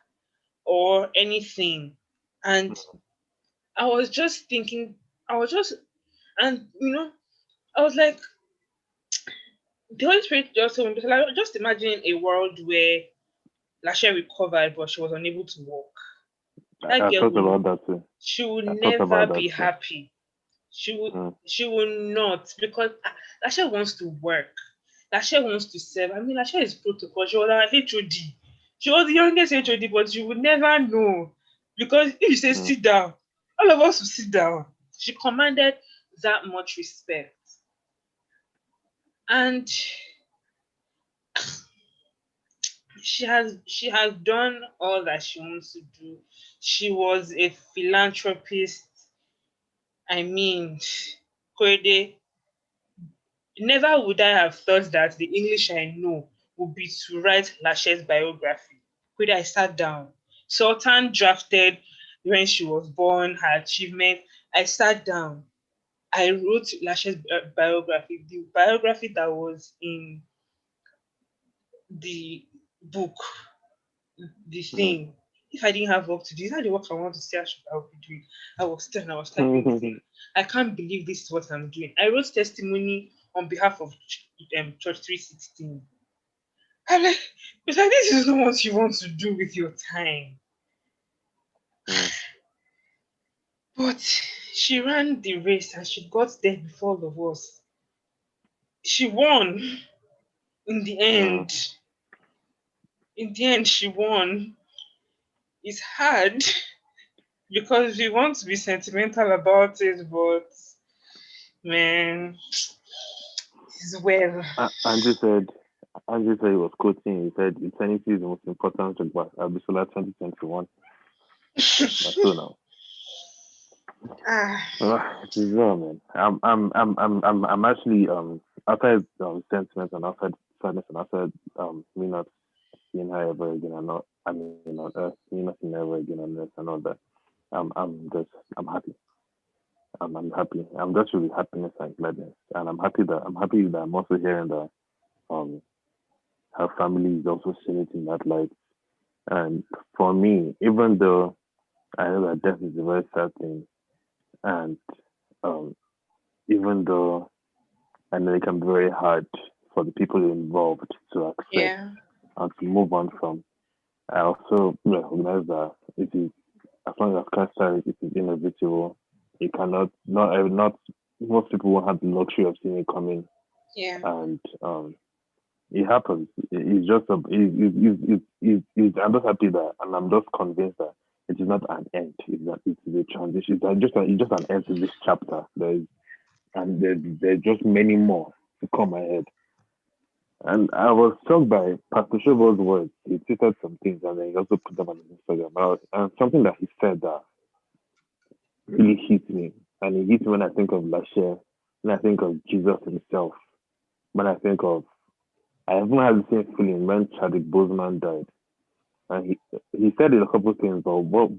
or anything. And I was just thinking, I was just, and I was like, the Holy Spirit just told me, like, just imagine a world where Lachelle recovered, but she was unable to walk. That I girl thought will, about that too. she will I thought about never that be too. happy. She will Mm. she will not, because Lasha wants to work. Lasha wants to serve. I mean, Lasha is protocol. She was our HOD. She was the youngest HOD, but you would never know. Because if you say Mm. sit down, all of us will sit down. She commanded that much respect. And she has done all that she wants to do. She was a philanthropist. I mean, Korede, never would I have thought that the English I know would be to write Lashe's biography. When I sat down, Sultan drafted when she was born, her achievement. I sat down. I wrote Lashe's biography, the biography that was in the book, the Mm. thing. if I didn't have work to do, is that the work I want to say I would be doing? I was typing, saying, I can't believe this is what I'm doing. I wrote testimony on behalf of Church 316. I'm like, but like, this is not what you want to do with your time. But she ran the race and she got there before all of us. She won in the end. In the end, she won. It's hard because we want to be sentimental about it, but man, it's well. Andrew said he was quoting. He said eternity is the most important to Abisola 2021. That's so now. It is well, man. I'm actually outside sentiment and outside sadness and outside me not seeing her ever again and not on earth, me not seeing her ever again on earth and all that. I'm happy. I'm happy. I'm just really happiness and gladness, and I'm happy that I'm also hearing that her family is also seeing it in that light. And for me, even though I know that death is a very sad thing, and um, even though I know it can be very hard for the people involved to accept and to move on from, I also recognize that it is, as long as cancer it is inevitable. It cannot not most people won't have the luxury of seeing it coming, and it happens. It's just I'm just happy that, and I'm just convinced that it is not an end. It's that it is a transition. It's just an end to this chapter. There's just many more to come ahead. And I was struck by Pastor Shobo's words. He tweeted some things and then he also put them on his Instagram. And something that he said that really hit me. And it hit me when I think of Lashe, when I think of Jesus himself, when I think of, I haven't had the same feeling when Chadwick Boseman died. And he said a couple of things, but what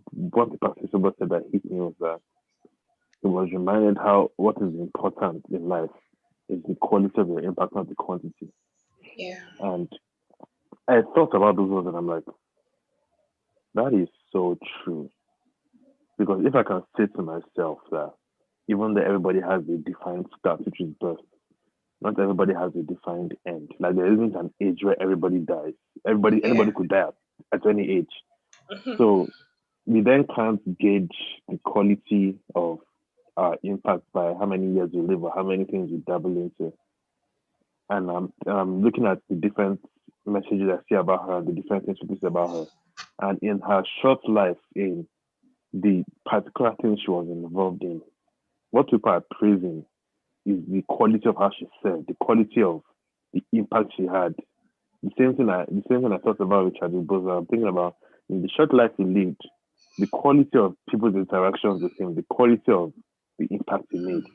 Pastor Shobo said that hit me was that he was reminded how what is important in life is the quality of your impact, not the quantity. Yeah. And I thought about those words and I'm like, that is so true. Because if I can say to myself that even though everybody has a defined start, which is birth, not everybody has a defined end. Like there isn't an age where everybody dies. Anybody could die at any age. So we then can't gauge the quality of our impact by how many years we live or how many things we dabble into. And I'm looking at the different messages I see about her, the different things people say about her. And in her short life, in the particular things she was involved in, what people are praising is the quality of how she served, the quality of the impact she had. The same thing I thought about with Chadwick Boseman. I'm thinking about in the short life he lived, the quality of people's interactions with him, the quality of the impact he made.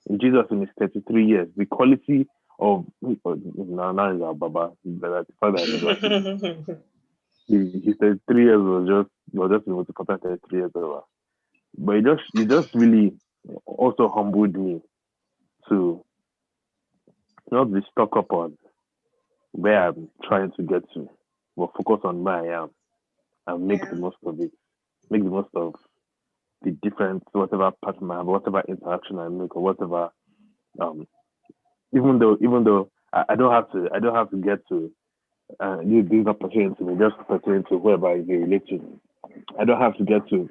In Jesus in his 33 years, the quality of now is our Baba. His 33 years was just the most important 33 years ever. But it just really also humbled me to not be stuck up on where I'm trying to get to, but focus on where I am and make the most of it. Make the most of the different whatever pattern I have, whatever interaction I make, or whatever. Even though I don't have to get to these not pertaining to me, just pertaining to whoever I relate to. I don't have to get to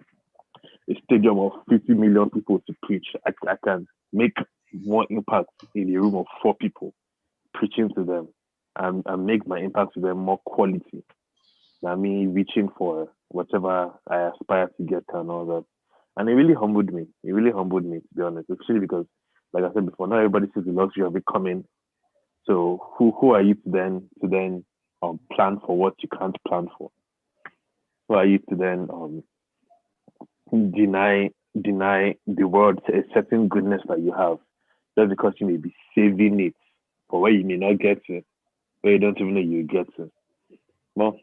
a stadium of 50 million people to preach. I can make more impact in a room of 4 people preaching to them and make my impact to them more quality than me reaching for whatever I aspire to get and all that. And it really humbled me. It really humbled me, to be honest, especially because, like I said before, not everybody sees the luxury of it coming. So who are you to then plan for what you can't plan for? Who are you to then deny the world a certain goodness that you have just because you may be saving it for where you may not get to, where you don't even know you get to. Well,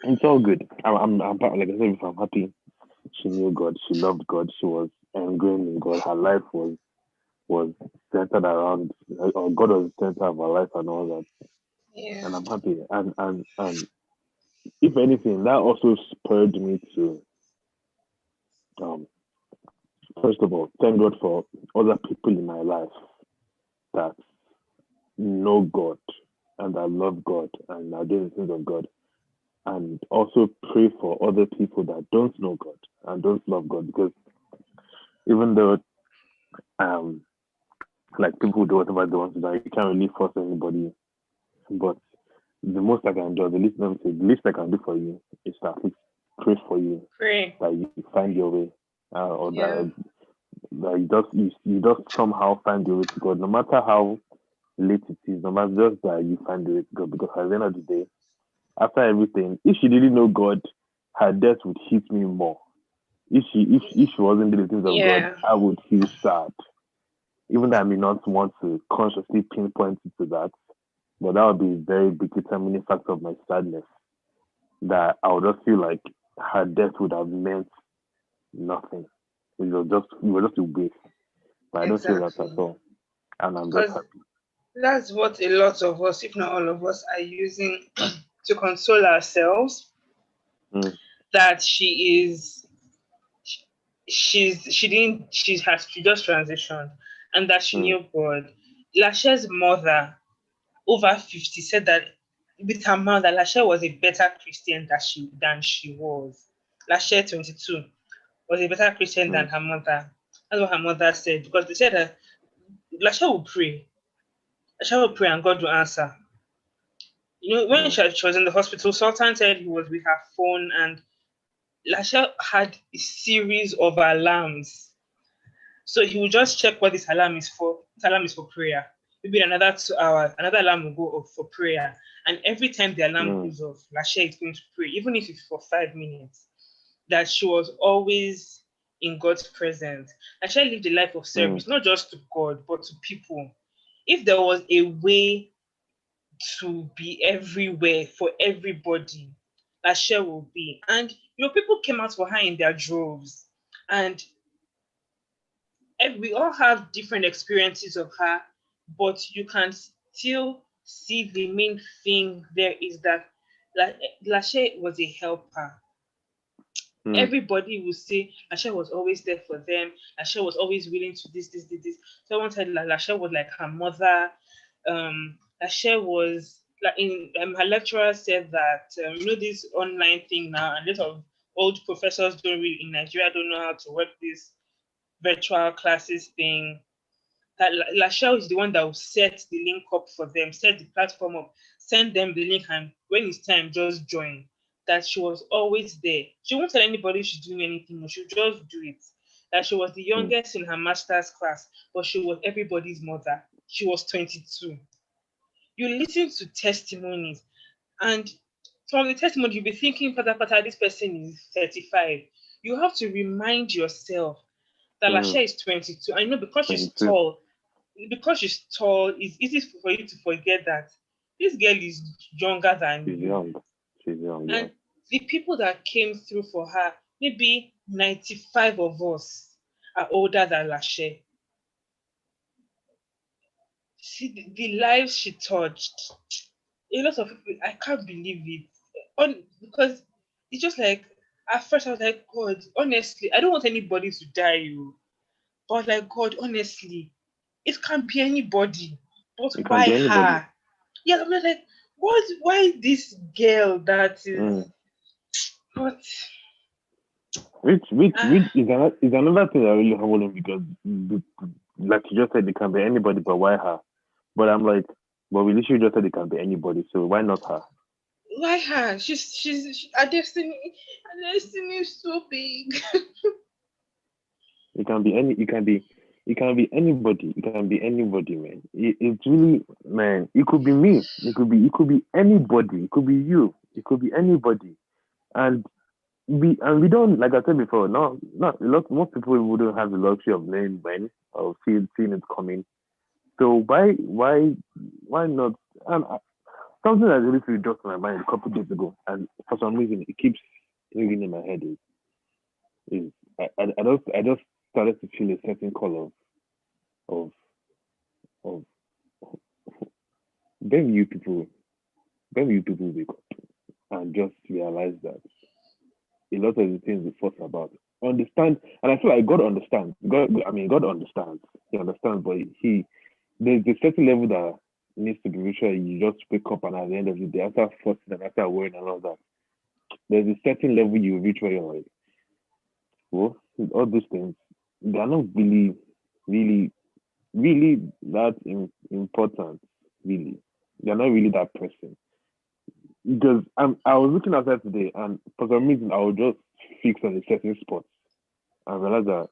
it's all good. I'm like I said before, I'm happy. She knew God. She loved God. She was ingrained in God. Her life was centered around, or God was the center of her life and all that. Yeah. And I'm happy. And if anything, that also spurred me to um first of all thank God for other people in my life that know God and that love God and are doing the things of God, and also pray for other people that don't know God and don't love God, because even though um like people do whatever they want to do, you can't really force anybody. But the most I can do, the least, let me say, the least I can do for you is to at least pray for you Pray. that you find your way, or Yeah. that you just somehow find your way to God, no matter how late it is, no matter just that you find your way to God. Because at the end of the day, after everything, if she didn't know God, her death would hit me more. If she wasn't doing the things of God, Yeah. I would feel sad. Even though I may not want to consciously pinpoint it to that, but that would be a very big determining factor of my sadness. That I would just feel like her death would have meant nothing. It was just a waste. But I don't feel that at Exactly. all. And I'm just Because happy. that's what a lot of us, if not all of us, are using to console ourselves Mm, that she just transitioned and that she mm, knew God. Lashe's mother, over 50, said that with her mouth that Lashe was a better Christian than she was. Lashe 22 was a better Christian than mm, her mother. That's what her mother said, because they said that Lashe will pray. Lashe will pray and God will answer. When mm, she was in the hospital, Sultan said he was with her phone, and Lasha had a series of alarms. So he would just check what this alarm is for. This alarm is for prayer. Maybe in another 2 hours, another alarm will go off for prayer. And every time the alarm mm, goes off, Lasha is going to pray, even if it's for 5 minutes. That she was always in God's presence. Lasha lived a life of mm, service, not just to God, but to people. If there was a way to be everywhere for everybody, Lasha will be. And people came out for her in their droves. And we all have different experiences of her, but you can still see the main thing there is that Lashe was a helper. mm, Everybody will say Lashe was always there for them. Lashe was always willing to this. Someone said Lashe was like her mother. Lashe was like her lecturer said that this online thing now, and a lot of old professors don't really in Nigeria don't know how to work this virtual classes thing. That Lachelle is the one that will set the link up for them, set the platform up, send them the link, and when it's time, just join. That she was always there. She won't tell anybody she's doing anything, she'll just do it. That she was the mm, youngest in her master's class, but she was everybody's mother. She was 22. You listen to testimonies, and from the testimony, you'll be thinking, this person is 35. You have to remind yourself that mm. Lasha is 22. I know And two, because she's tall, it's easy for you to forget that this girl is younger than she's you. young. She's young, yeah. And the people that came through for her, maybe 95 of us are older than Lashe. See the lives she touched. A lot of people, I can't believe it. Because it's just like, at first I was like, God, honestly, I don't want anybody to die. But like, God, honestly, it can be anybody. But It can why be anybody. her? Yeah, I'm like, why this girl that Mm. is what? Which is another thing that really humbled me, because like you just said, it can be anybody, but why her? But I'm like, but we literally just said it can be anybody, so why not her? Why her? Her destiny is so big. It can be any. It can be anybody. It can be anybody, man. It's really, man. It could be me. It could be anybody. It could be you. It could be anybody. And we don't, like I said before. No, not a lot. Most people wouldn't have the luxury of knowing when or seeing it coming. So why not? And something that really just in my mind a couple days ago, and for some reason it keeps ringing in my head is I just started to feel a certain call of of when you people when you people wake up. and just realize that a lot of the things we fuss about. Understand, and I feel like God understands. God understands. He understands, but there's a certain level that needs to be reached. You just wake up, and at the end of the day, after fussing and after worrying and all that, there's a certain level you reach where you're like, well, all these things, they're not really, really, really that important. Really, they're not really that pressing. Because I was looking outside today, and for some reason, I was just fix on a certain spot and realize that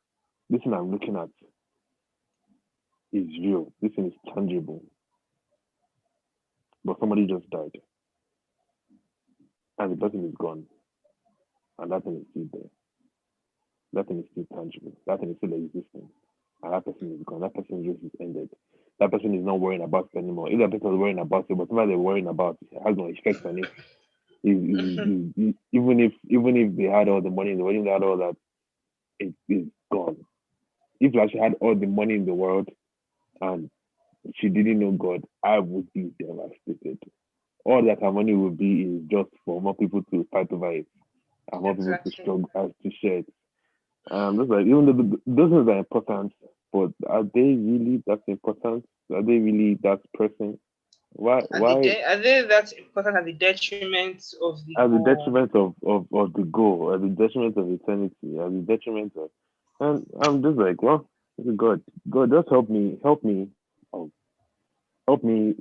this thing I'm looking at is real. This thing is tangible. But somebody just died, and the person is gone, and that thing is still there. That thing is still tangible. That thing is still existing, and that person is gone. That person just is ended. That person is not worrying about it anymore. If that person is worrying about it, whatever they're worrying about has no effect on it. Even if they had all the money in the world, even if they had all that, it is gone. If she had all the money in the world and she didn't know God, I would be devastated. All that her money would be is just for more people to fight over it and more people to Exactly. struggle as to share it. Just like even though those things are important, but are they really that important? Are they really that person? Why Are they that important at the detriment of the at the goal? detriment of the goal, at the detriment of eternity, at the detriment of, and I'm just like, well, God, just um, help me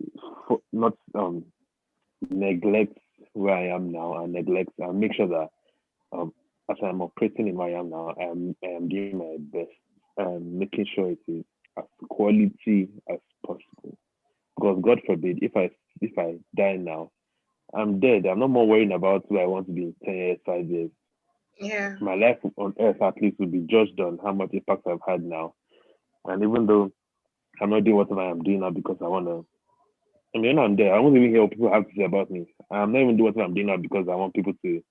not neglect where I am now and neglect and make sure that as I'm operating in where I am now, I am doing my best and making sure it is as quality as possible. Because God forbid, if I die now, I'm dead. I'm not more worrying about who I want to be in 10 years, 5 years. Yeah. My life on earth at least will be judged on how much impact I've had now. And even though I'm not doing whatever I'm doing now because I wanna, I mean, when I'm there, I won't even hear what people have to say about me. I'm not even doing what I'm doing now because I want people to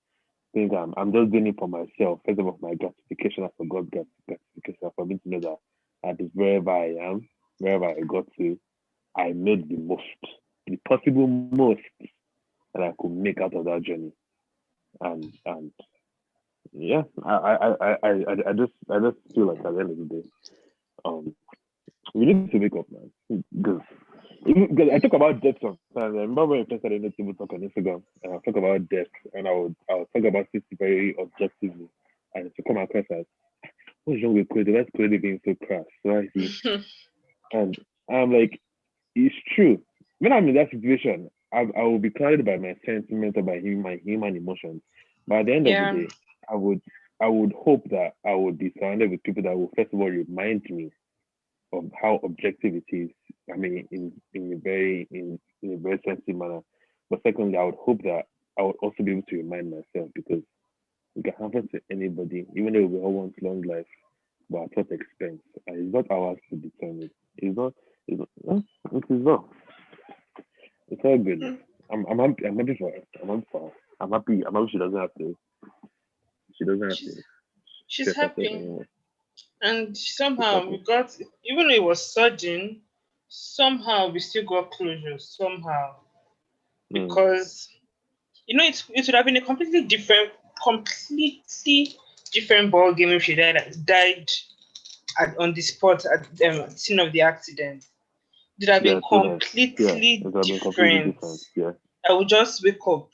think I'm just doing it for myself, first of all, for my gratification and for God's gratification, for me to know that at this wherever I am, wherever I got to, I made the most, the possible most that I could make out of that journey. And yeah, I just feel like at the end of the day, um, we need to wake up, man. Because I talk about death sometimes. I remember when I first started the table talk on Instagram, and I talk about death, and I would talk about it very objectively, and to come across as what's wrong with Cody? Why's Cody being so crass? Why is he? And I'm like, it's true. When I'm in that situation, I will be clouded by my sentiments or by my human emotions. But at the end of the Yeah. day, I would I would hope that I would be surrounded with people that will first of all remind me of how objective it is. I mean, in a very sensitive manner. But secondly, I would hope that I would also be able to remind myself because it can happen to anybody, even though we all want long life, but at what expense? And it's not ours to determine. It's not. It's not. It is not. It's all good. I'm happy. I'm happy for her. I'm happy for her. I'm happy. I'm happy she doesn't have to. She doesn't have she's to she's stress herself happy. anymore. And She's somehow we happy. got, even though it was sudden, somehow we still got closure. Somehow. Mm. Because it would have been a completely different ball game if she died on the spot at the scene of the accident. It would have been Yeah. So that. Yeah. completely It would have been completely different. different. Yeah. I would just wake up.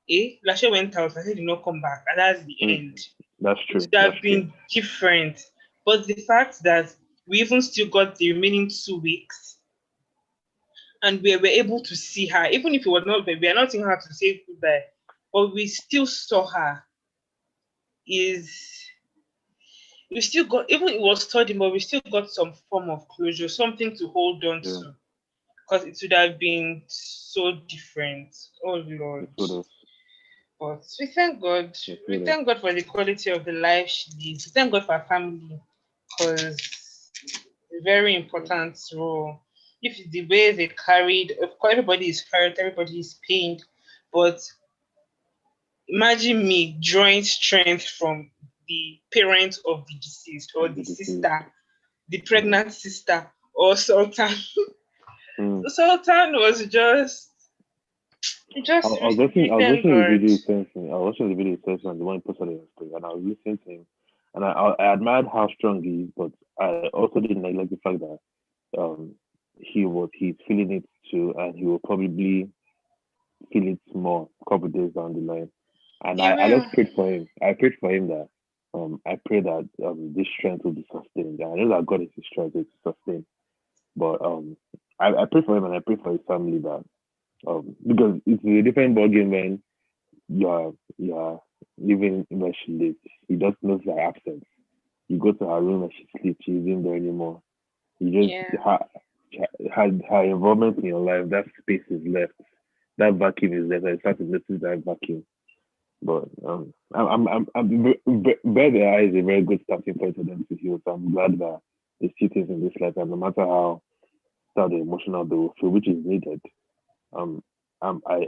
Lashe went out. I said, did not come back. And that's the Mm. end. That's It true. would That's have true. been different. But the fact that we even still got the remaining 2 weeks and we were able to see her, even if it was not, we are not seeing her to say goodbye, but we still saw her, is we still got, even it was sudden, but we still got some form of closure, something to hold on Yeah. to. Because it would have been so different. Oh Lord. It would have. But we thank God. It We would have. thank God for the quality of the life she lives. We thank God for her family because a very important role. If it's the way they carried, of course, everybody is hurt, everybody is pained, but imagine me drawing strength from the parent of the deceased or the The deceased. sister, the Yeah. pregnant sister, or Sultan. Mm. Sultan was just Just I was thank watching the God. video I was watching the video session and the one he posted on Instagram, and I was listening to him, and I admired how strong he is, but I also didn't neglect the fact that um he's feeling it too, and he will probably feel it more a couple of days down the line. And He I will. just prayed for him. I prayed for him that I pray that this strength will be sustained. And I know that God is his strength to sustain. But I pray for him and I pray for his family that because it's a different ball game when you're living where she lives. He just knows her absence. You go to her room and she sleeps, she isn't there anymore. You Yeah. just her involvement in your life, that space is left. That vacuum is left. I start to notice that vacuum. But where they are is a very good starting point for them to heal. So I'm glad that they see things in this light, and no matter how sad or emotional they will feel, which is needed. Um, I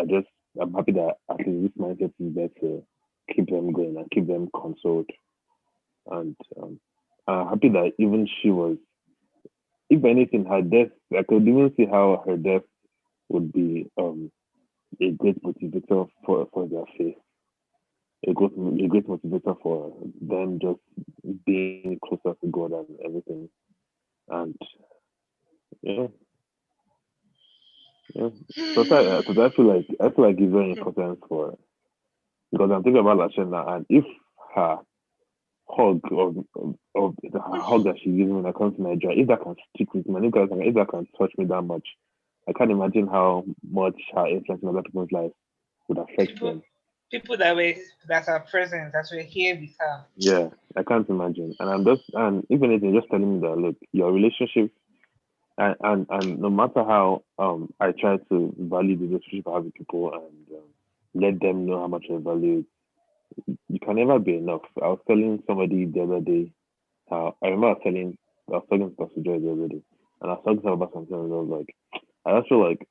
just I'm happy that at least this mindset is there to keep them going and keep them consoled. And I'm happy that even she was, if anything, her death. I could even see how her death would be a great motivator for their faith, a great motivator for them just being closer to God and everything. And yeah, yeah. So I feel like it's very important for because I'm thinking about Lashana, and if her of the hug that she's giving when I come to Nigeria, if that can stick with me, if that can touch me that much, I can't imagine how much her influence in other people's lives would affect People them. people that are present, that were here with her. Yeah, I can't imagine. And and if anything, just telling me that look, your relationship and no matter how I try to value the relationship I have with people and let them know how much I value it, you can never be enough. I was telling somebody the other day how I was talking to Pastor Joy the other day, and I was talking to her about something, and I was like, I just feel like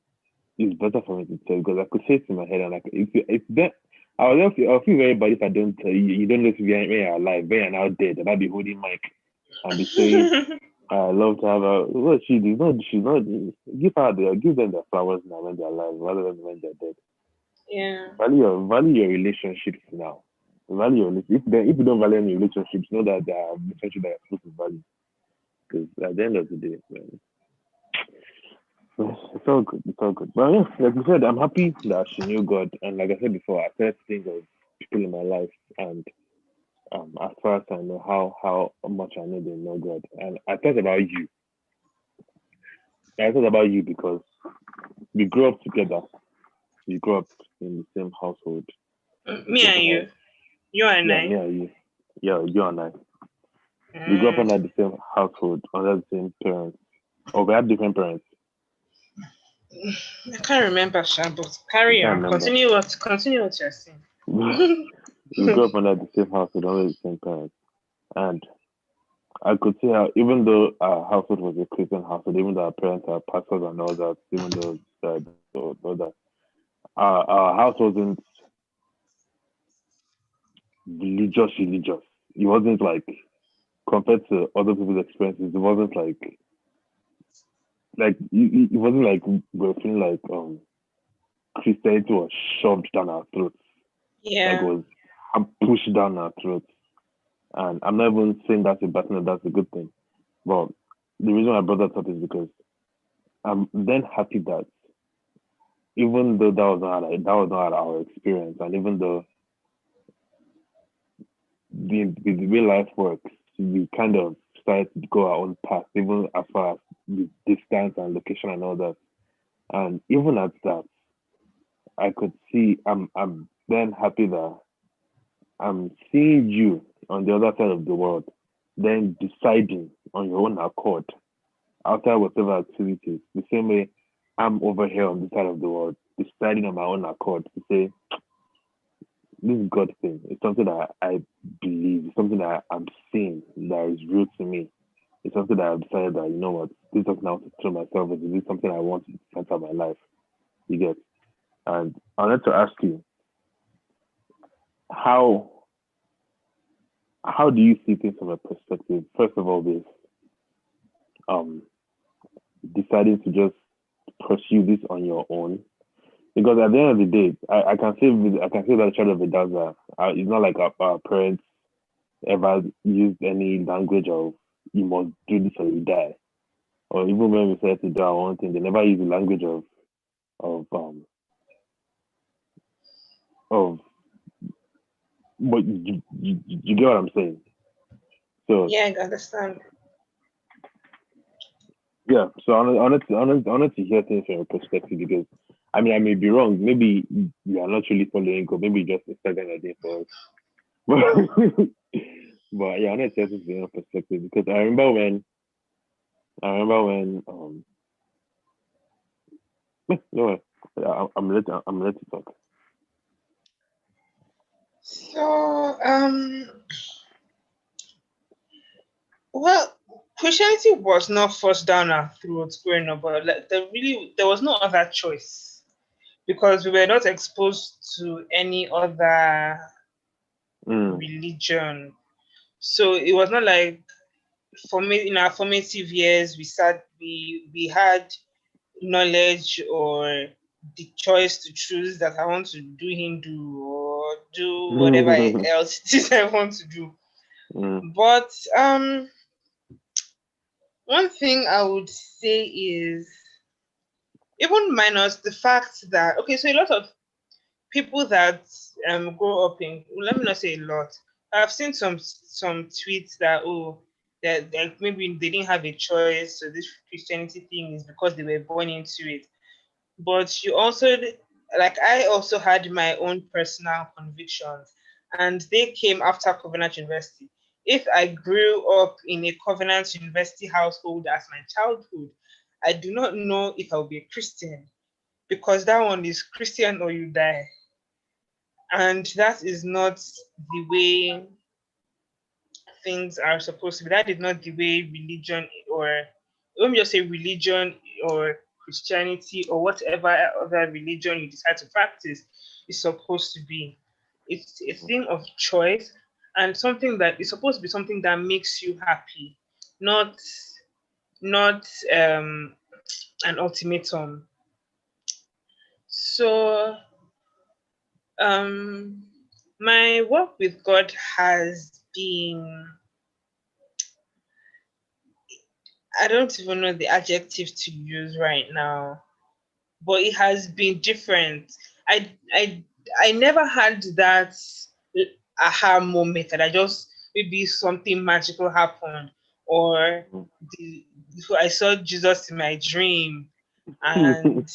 it's better for me to tell because I could say it in my head and like if that I'll feel very bad if I don't tell you. You don't know if you're alive, when you're now dead, and I'll be holding mic and be saying I love to have a well she's not give them their flowers now when they're alive rather than when they're dead. Yeah. Value your relationships now. Value your if you don't value any relationships, know that there are relationships that you're supposed to value. Because at the end of the day, man, it's all good. It's all good. But yeah, like you said, I'm happy that she knew God. And like I said before, I started to think of people in my life. And as far as I know, how much I know they know God. And I thought about you. I thought about you because we grew up together. We grew up in the same household. We Me grew up and under, you. You and yeah, me I. and you. Yeah, you and I. We grew up Mm, under the same household, under the same parents. Or we had different parents. I can't remember, Sha, but I carry can't on. remember. Continue what you're saying. We grew up under the same household, under the same parents. And I could see how, even though our household was a Christian household, even though our parents are pastors and all that, even though all that, our house wasn't religious. It wasn't like compared to other people's experiences. It wasn't it wasn't like we were feeling like Christianity was shoved down our throats, like it Yeah. was pushed down our throats. And I'm not even saying that's a bad thing, that's a good thing. But the reason I brought that up is because I'm then happy that even though that was not our experience, and even though the way life works, we kind of started to go our own path, even as far as the distance and location and all that. And even at that, I could see I'm then happy that I'm seeing you on the other side of the world, then deciding on your own accord outside whatever activities, the same way I'm over here on this side of the world, deciding on my own accord to say, this God thing is something that I believe, it's something that I'm seeing that is real to me. It's something that I've decided that, you know what, this is something I want to throw myself into, this is something I want to center my life. You get. And I wanted to ask you, how how do you see things from a perspective, first of all, with um deciding to just pursue this on your own, Because at the end of the day, I can say that child of a dancer. It's not like our parents ever used any language of you must do this or you die. Or even when we said to do our own thing, they never use the language of of but you get what I'm saying. So Yeah, I understand. yeah, so honestly hear things from your perspective because I mean I may be wrong. Maybe you are not really following or maybe just Instagram idea for us. But yeah, I want to hear things from your perspective because I remember when no I'm ready to talk. So, well, Christianity was not forced down our throats growing up, but like, there was no other choice because we were not exposed to any other Mm. religion. So it was not like for me in our formative years we had knowledge or the choice to choose that I want to do Hindu or do whatever else it is I want to do. Mm. But one thing I would say is even minus the fact that okay, so a lot of people that grow up in let me not say a lot. I've seen some tweets that that maybe they didn't have a choice, so this Christianity thing is because they were born into it. But you also like I also had my own personal convictions, and they came after Covenant University. If I grew up in a Covenant University household as my childhood, I do not know if I'll be a Christian because that one is Christian or you die. And that is not the way things are supposed to be. That is not the way religion or let me just say religion or Christianity or whatever other religion you decide to practice is supposed to be. It's a thing of choice and something that is supposed to be something that makes you happy, not not an ultimatum. So um my work with God has been I don't even know the adjective to use right now, but it has been different. I never had that aha moment that I just maybe something magical happened or the I saw Jesus in my dream and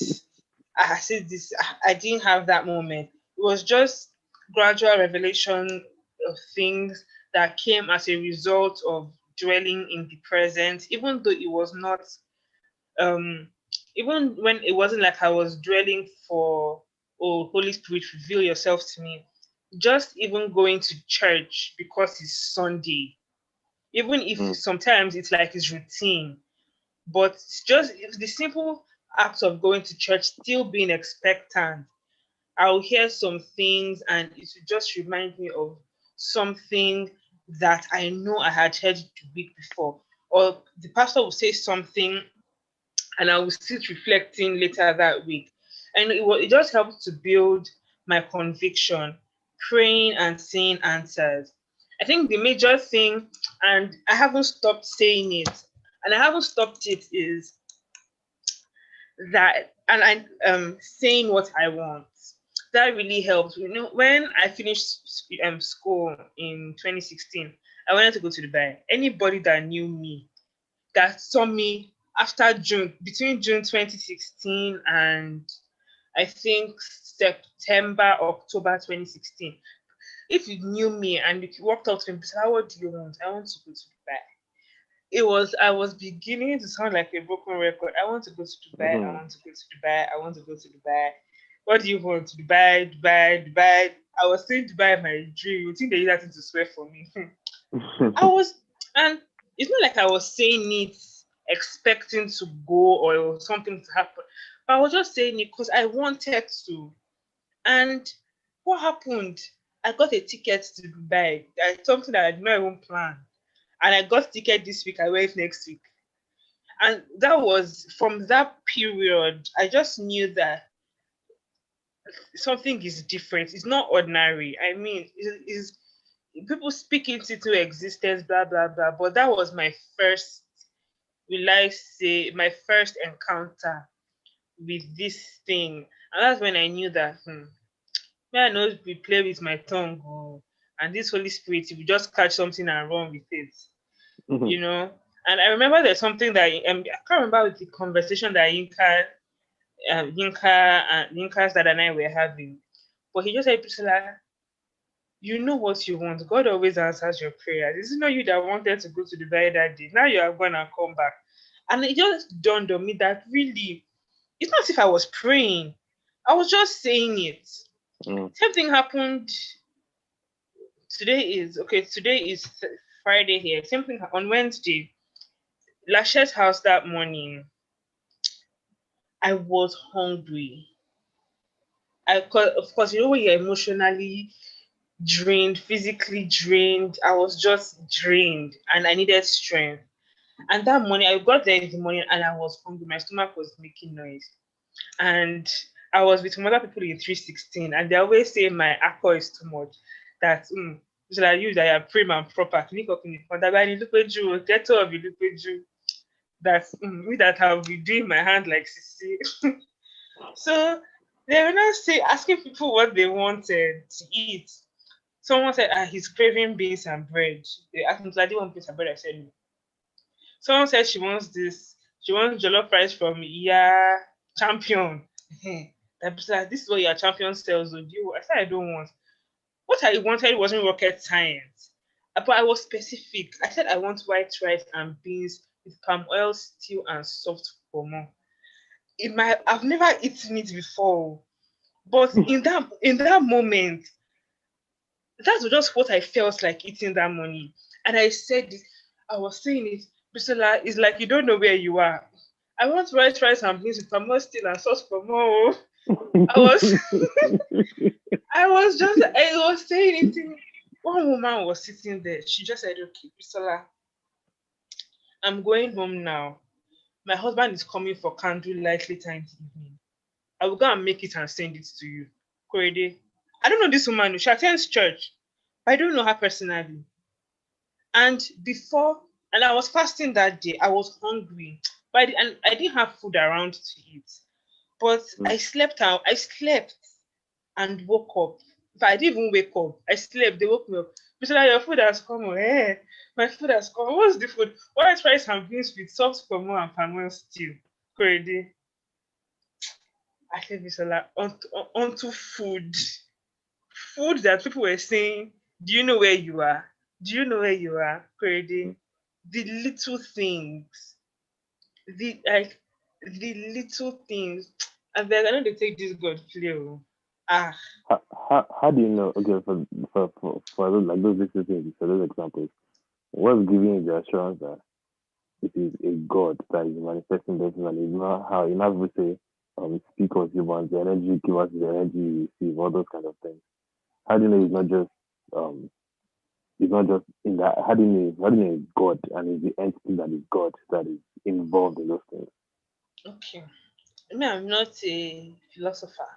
I said this I didn't have that moment. It was just gradual revelation of things that came as a result of dwelling in the present, even though it was not um even when it wasn't like I was dwelling for oh Holy Spirit reveal yourself to me. Just even going to church because it's Sunday, even if Mm. sometimes it's like it's routine, but it's just if the simple act of going to church, still being expectant, I'll hear some things and it will just remind me of something that I know I had heard the week before. Or the pastor will say something and I will sit reflecting later that week. And it just helps to build my conviction, praying and seeing answers. I think the major thing, and I haven't stopped saying it, and I haven't stopped it, is that, and I saying what I want. That really helps. You know, when I finished school in 2016, I wanted to go to Dubai. Anybody that knew me that saw me after June, between June 2016 and I think September, October 2016. If you knew me and you walked out to me and said, what do you want? I want to go to Dubai. I was beginning to sound like a broken record. I want to go to Dubai. I Mhm. want to go to Dubai. I want to go to Dubai. What do you want? Dubai, Dubai, Dubai. I was saying Dubai in my dream. You think they did that thing to swear for me? I was, and it's not like I was saying it expecting to go or something to happen, but I was just saying it because I wanted to. And what happened? I got a ticket to Dubai. That's something that I did not even plan. And I got ticket this week. I went next week. And that was from that period. I just knew that something is different. It's not ordinary. I mean, is people speak it into existence, blah blah blah. But that was my first, will I say, my first encounter with this thing, and that's when I knew that may I not be play with my tongue, and this Holy Spirit, if you just catch something and run with it, Mhm. you know. And I remember there's something that I can't remember with the conversation that Yinka's dad and I were having, but he just said, Priscilla, you know what you want. God always answers your prayers. It's not you that wanted to go to the very that day. Now you are going to come back. And it just dawned on me that really, it's not as if I was praying. I was just saying it. Mm. Same thing happened. Today is Friday here. Same thing on Wednesday. Lashet's house that morning. I was hungry. Of course, when you're emotionally drained, physically drained, I was just drained and I needed strength. And that morning, I got there in the morning and I was hungry. My stomach was making noise. And I was with some other people in 316, and they always say my alcohol is too much. That, so that you that are prim and proper. Can you cook me? That I look at you, get of you, look at you. That me that I'll be doing my hand like Sissy. So they were now asking people what they wanted to eat. Someone said, he's craving beans and bread. They asked me, "I didn't want beans and bread." I said, no. Someone said she wants this. She wants jollof rice from Iya Champion. That person like, this is what your champion sells. Do you? I said I don't want. What I wanted wasn't rocket science, but I was specific. I said I want white rice and beans with palm oil stew and soft pomo. I've never eaten it before, but in that moment, that's just what I felt like eating that morning. And I said it, I was saying it, Priscilla, it's like you don't know where you are. I want white rice and beans with palm oil stew and sauce pomo. I was I was saying it. One woman was sitting there. She just said, "Okay, Priscilla, I'm going home now. My husband is coming for candlelight later in the evening. I will go and make it and send it to you." Korede. I don't know this woman. She attends church. But I don't know her personally. And and I was fasting that day. I was hungry, and I didn't have food around to eat. But Mm. I slept and woke up. If I didn't even wake up, I slept. They woke me up. Mr. Your food has come. Oh, hey, my food has come. What's the food? White rice and beans with soft pomo and palm stew. Crazy. I said, Mr. Onto food. Food that people were saying, do you know where you are? Do you know where you are? Crazy. The little things. The little things. And then I know they take this God play. Oh. Ah, How do you know? Okay, for those, like those little things, for those examples, what's giving you the assurance that it is a God that is manifesting this, and it's not how you never say, speak as you want, the energy, give us the energy you receive, all those kind of things. How do you know um it's not just in that? How do you know it's God and it's the entity that is God that is involved in those things? okay. I mean, I'm not a philosopher,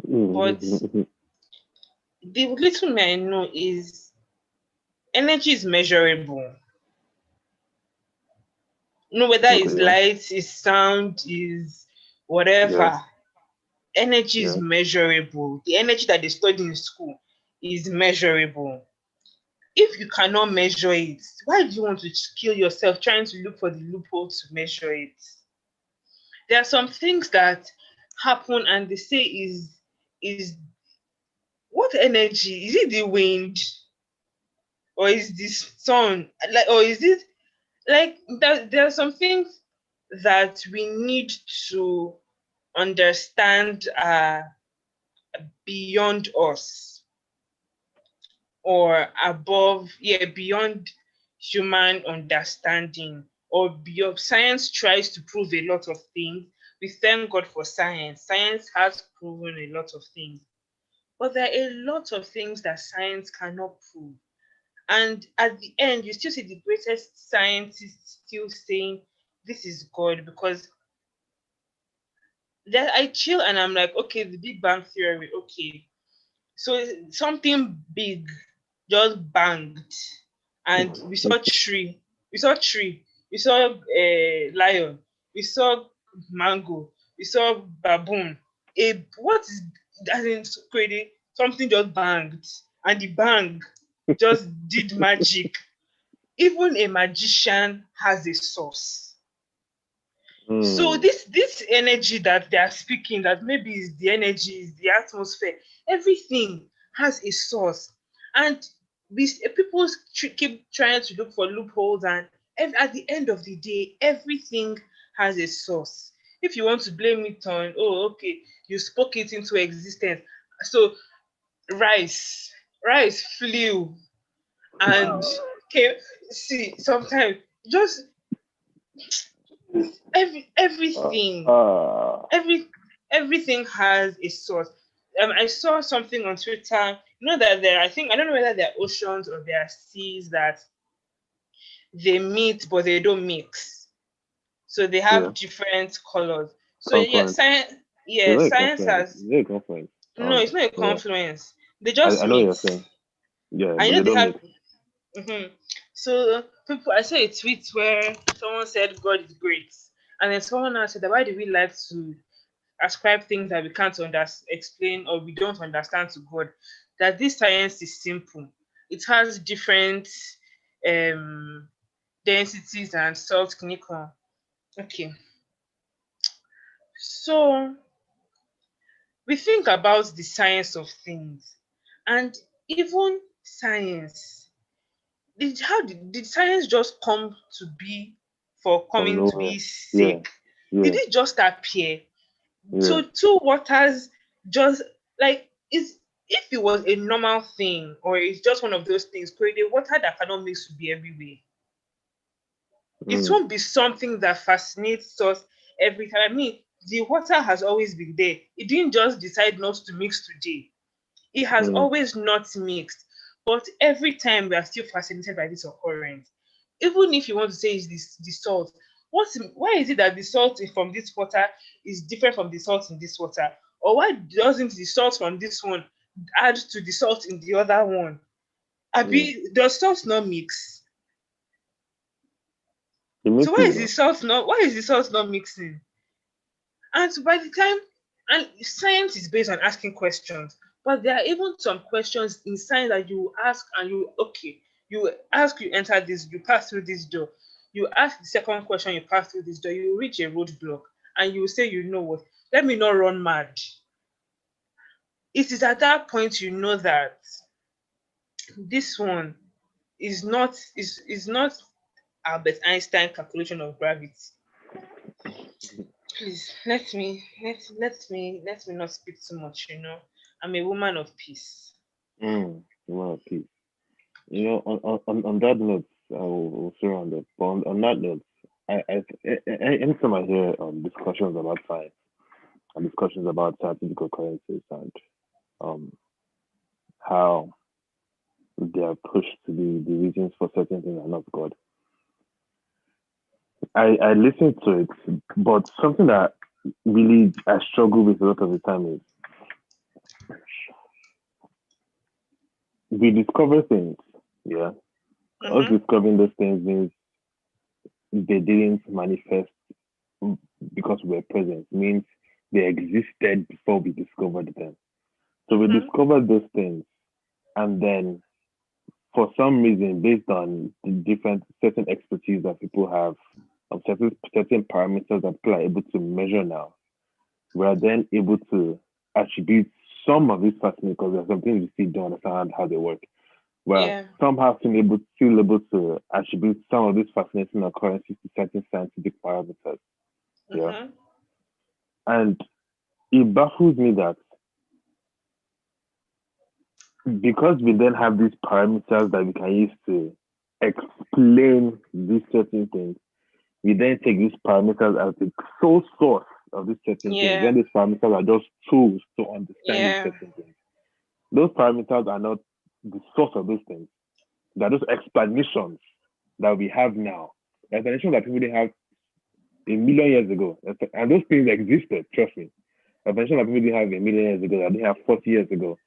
but Mm-hmm. the little me I know is energy is measurable. No, whether it's Okay, yeah, light, is sound, is yes, whatever. Energy is yes. measurable. The energy that they study in school is measurable. If you cannot measure it, why do you want to kill yourself trying to look for the loophole to measure it? There are some things that happen and they say is what energy? Is it the wind or is this sun? Like, or is it like there are some things that we need to understand are beyond us or above, yeah, beyond human understanding or beyond. Science tries to prove a lot of things. We thank God for science. Science has proven a lot of things, but there are a lot of things that science cannot prove. And at the end, you still see the greatest scientists still saying this is God, because Then I chill and I'm like, okay, the Big Bang Theory, okay. So something big just banged, and we saw tree, we saw lion, we saw mango, we saw baboon. What is that in crazy? Something just banged, and the bang just did magic. Even a magician has a source. So Mm. this energy that they are speaking, that maybe is the energy, is the atmosphere, everything has a source, and people keep trying to look for loopholes, and at the end of the day, everything has a source. If you want to blame it on, oh, okay, you spoke it into existence, so rice flew and came. See, sometimes just Uh, everything uh, every everything has a source. I saw something on Twitter. You know that I think I don't know whether there are oceans or there are seas that they meet but they don't mix. So they yeah, have different colors. So yeah, confluence. science Is yeah, it a science confluence? has Is it a confluence? no, it's not a Yeah, confluence. They just I know what meet. you're saying. Yeah, I but know they they don't have. mix. Mhm. So people, I saw a tweet where someone said God is great, and then someone else said that why do we like to ascribe things that we can't explain or we don't understand to God? That this science is simple. It has different um, densities and salt clinical. Okay, so we think about the science of things, and even science. Did science just come to be for From coming to nowhere. be Yeah, sake? Did yeah, it just appear? yeah. So two waters just like is if it was a normal thing or it's just one of those things, could the water that cannot mix to be everywhere? It Mm, won't be something that fascinates us every time. I mean, the water has always been there. It didn't just decide not to mix today. It has mm, always not mixed. But every time we are still fascinated by this occurrence. Even if you want to say it's the salt, why is it that the salt from this water is different from the salt in this water? Or why doesn't the salt from this one add to the salt in the other one? mm. Abi, does salt not mix? It So mixes now. why is the salt not mixing? And so by the time, and science is based on asking questions, but there are even some questions in science that you ask and you ask, you enter this, you pass through this door. You ask the second question, you pass through this door, you reach a roadblock, and you say, you know what, let me not run mad. It is at that point you know that this one is not Albert Einstein calculation of gravity. Please let me not speak too much, you know. I'm a woman of peace. Well, peace. On that note, I will surround it. But on that note, anytime I hear discussions about science and discussions about scientific occurrences and um how they are pushed to be the reasons for certain things are not God, I listen to it. But something that really I struggle with a lot of the time is we discover things. Yeah, us Mm-hmm. discovering those things means they didn't manifest because we're present. Means they existed before we discovered them. So we Mm-hmm. discovered those things, and then for some reason, based on the different certain expertise that people have, certain parameters that people are able to measure now, we are then able to attribute some of these fascinating because there's some things we still don't understand how they work. We're Yeah. somehow still able to attribute some of these fascinating occurrences to certain scientific parameters. Yeah. Mm-hmm. And it baffles me that because we then have these parameters that we can use to explain these certain things, we then take these parameters as the sole source of these certain things. Yeah. When these parameters are just tools to understand these Yeah. certain things. Those parameters are not the source of those things. They're just explanations that we have now. Explanations that people didn't have a million years ago. And those things existed, trust me. A foundation that people didn't have a million years ago, that they have 40 years ago.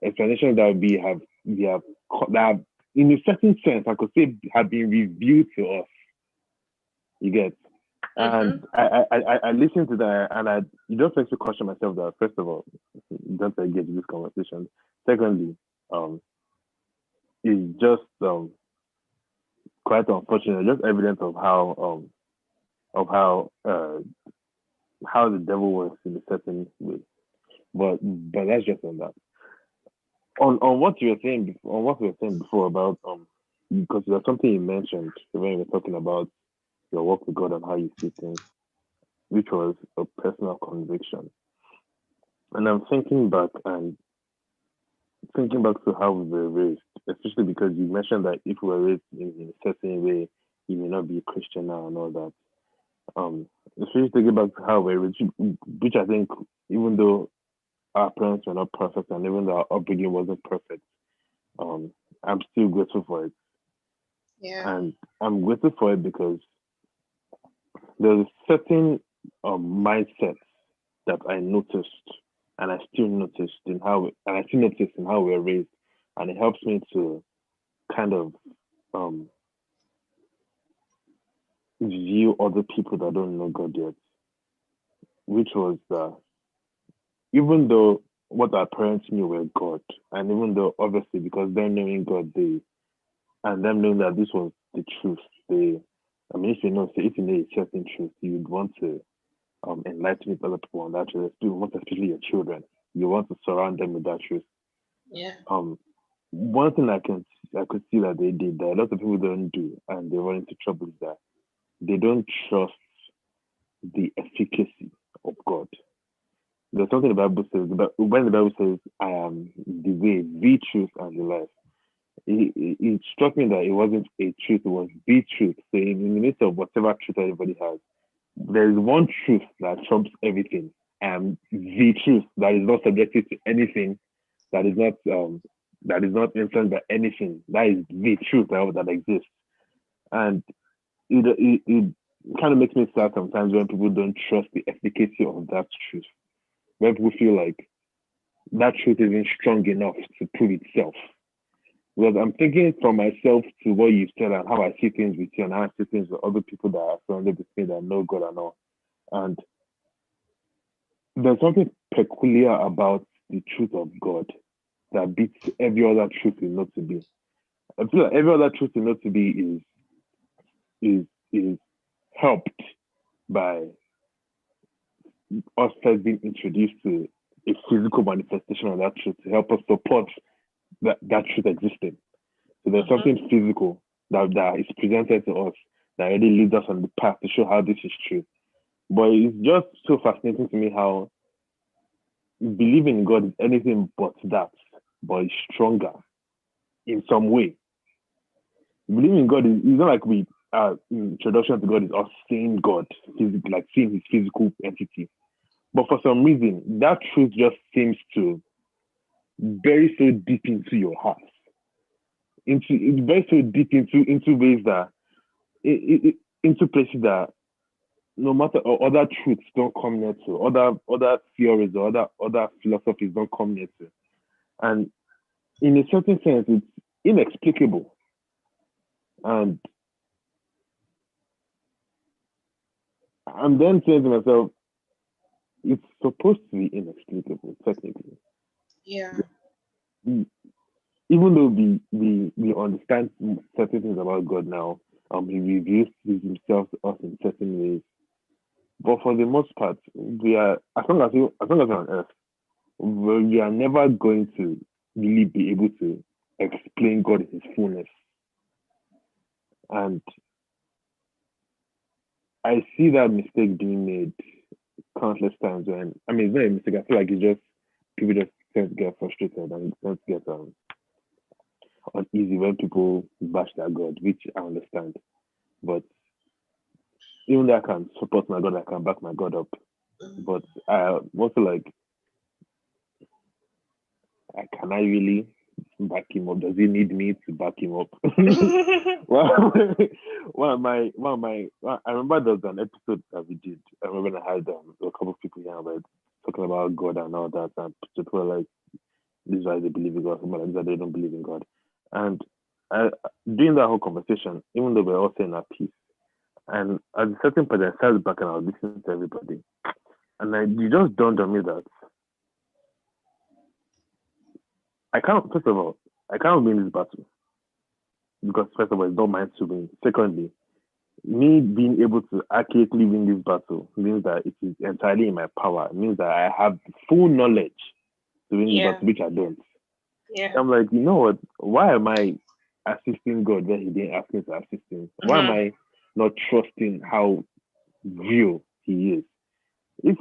Explanations that that have, in a certain sense, I could say, have been revealed to us. You get, and I listened to that, and you don't make me question myself that first of all, don't engage in this conversation. Secondly, it's just quite unfortunate, just evidence of how how the devil works in a certain way. But that's just on that. On what you were saying before about because there's something you mentioned when you were talking about your work with God and how you see things, which was a personal conviction. And I'm thinking back to how we were raised, especially because you mentioned that if we were raised in a certain way, you may not be a Christian now and all that. Especially thinking back to how we were raised, which I think, even though our parents were not perfect and even though our upbringing wasn't perfect, I'm still grateful for it. Yeah. And I'm grateful for it because there's a certain mindset that I noticed, and I still noticed in how we're raised, and it helps me to kind of view other people that don't know God yet, which was that even though what our parents knew were God, and even though obviously because them knowing God, and them knowing that this was the truth, if you know a certain truth, you'd want to enlighten other people on that truth, especially your children. You want to surround them with that truth. Yeah. One thing I could see that they did that a lot of people don't do, and they run into trouble, is that they don't trust the efficacy of God. There's something the Bible says, when the Bible says, I am the way, the truth, and the life, it struck me that it wasn't a truth, it was the truth. So in the midst of whatever truth everybody has, there is one truth that trumps everything, and the truth that is not subjected to anything, that is not influenced by anything. That is the truth that exists. And it kind of makes me sad sometimes when people don't trust the efficacy of that truth. When people feel like that truth isn't strong enough to prove itself. Because I'm thinking from myself to what you said and how I see things with you and how I see things with other people that are surrounded with me that know God and all. And there's something peculiar about the truth of God that beats every other truth we know to be. I feel like every other truth we know to be is helped by us first being introduced to a physical manifestation of that truth to help us support that truth existing. So there's something physical that is presented to us that already leads us on the path to show how this is true. But it's just so fascinating to me how believing in God is anything but that, but it's stronger in some way. Believing in God is not like introduction to God is us seeing God, like seeing his physical entity. But for some reason, that truth just seems to bury so deep into your heart. It's very so deep into ways that into places that no matter other truths don't come near to, other theories or other philosophies don't come near to. And in a certain sense, it's inexplicable. And I'm then saying to myself, it's supposed to be inexplicable, technically. Yeah. Even though we understand certain things about God now, he reveals himself to us in certain ways. But for the most part, we are as long as we're on earth, we are never going to really be able to explain God in his fullness. And I see that mistake being made countless times when it's not a mistake. I feel like it's just people just tend to get frustrated and tend to get uneasy when people bash their God, which I understand. But even though I can support my God, I can back my God up. But I also like, can I really back him up? Does he need me to back him up? I remember there was an episode that we did. I remember when I had a couple of people here about talking about God and all that, and people were like, "This is why they believe in God," some like that they don't believe in God. And I, during that whole conversation, even though we're all saying our piece, and at a certain point, I sat back and I was listening to everybody, and it just dawned on me that I can't. First of all, I can't win this battle because first of all, it's not mine to win. Secondly, me being able to accurately win this battle means that it is entirely in my power. It means that I have full knowledge to win this battle, which I don't. Yeah. I'm like, you know what? Why am I assisting God when He didn't ask me to assist Him? Why am I not trusting how real He is? If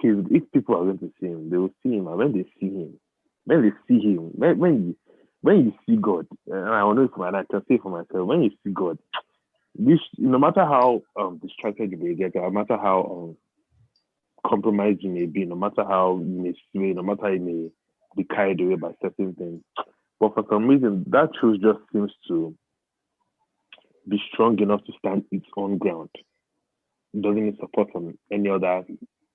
people are going to see Him, they will see Him, and when they see Him, when you see God, and I know it for my, I can say for myself, when you see God, no matter how distracted you may get, no matter how compromised you may be, no matter how you may sway, no matter how you may be carried away by certain things, but for some reason that truth just seems to be strong enough to stand its own ground. It doesn't need support from any other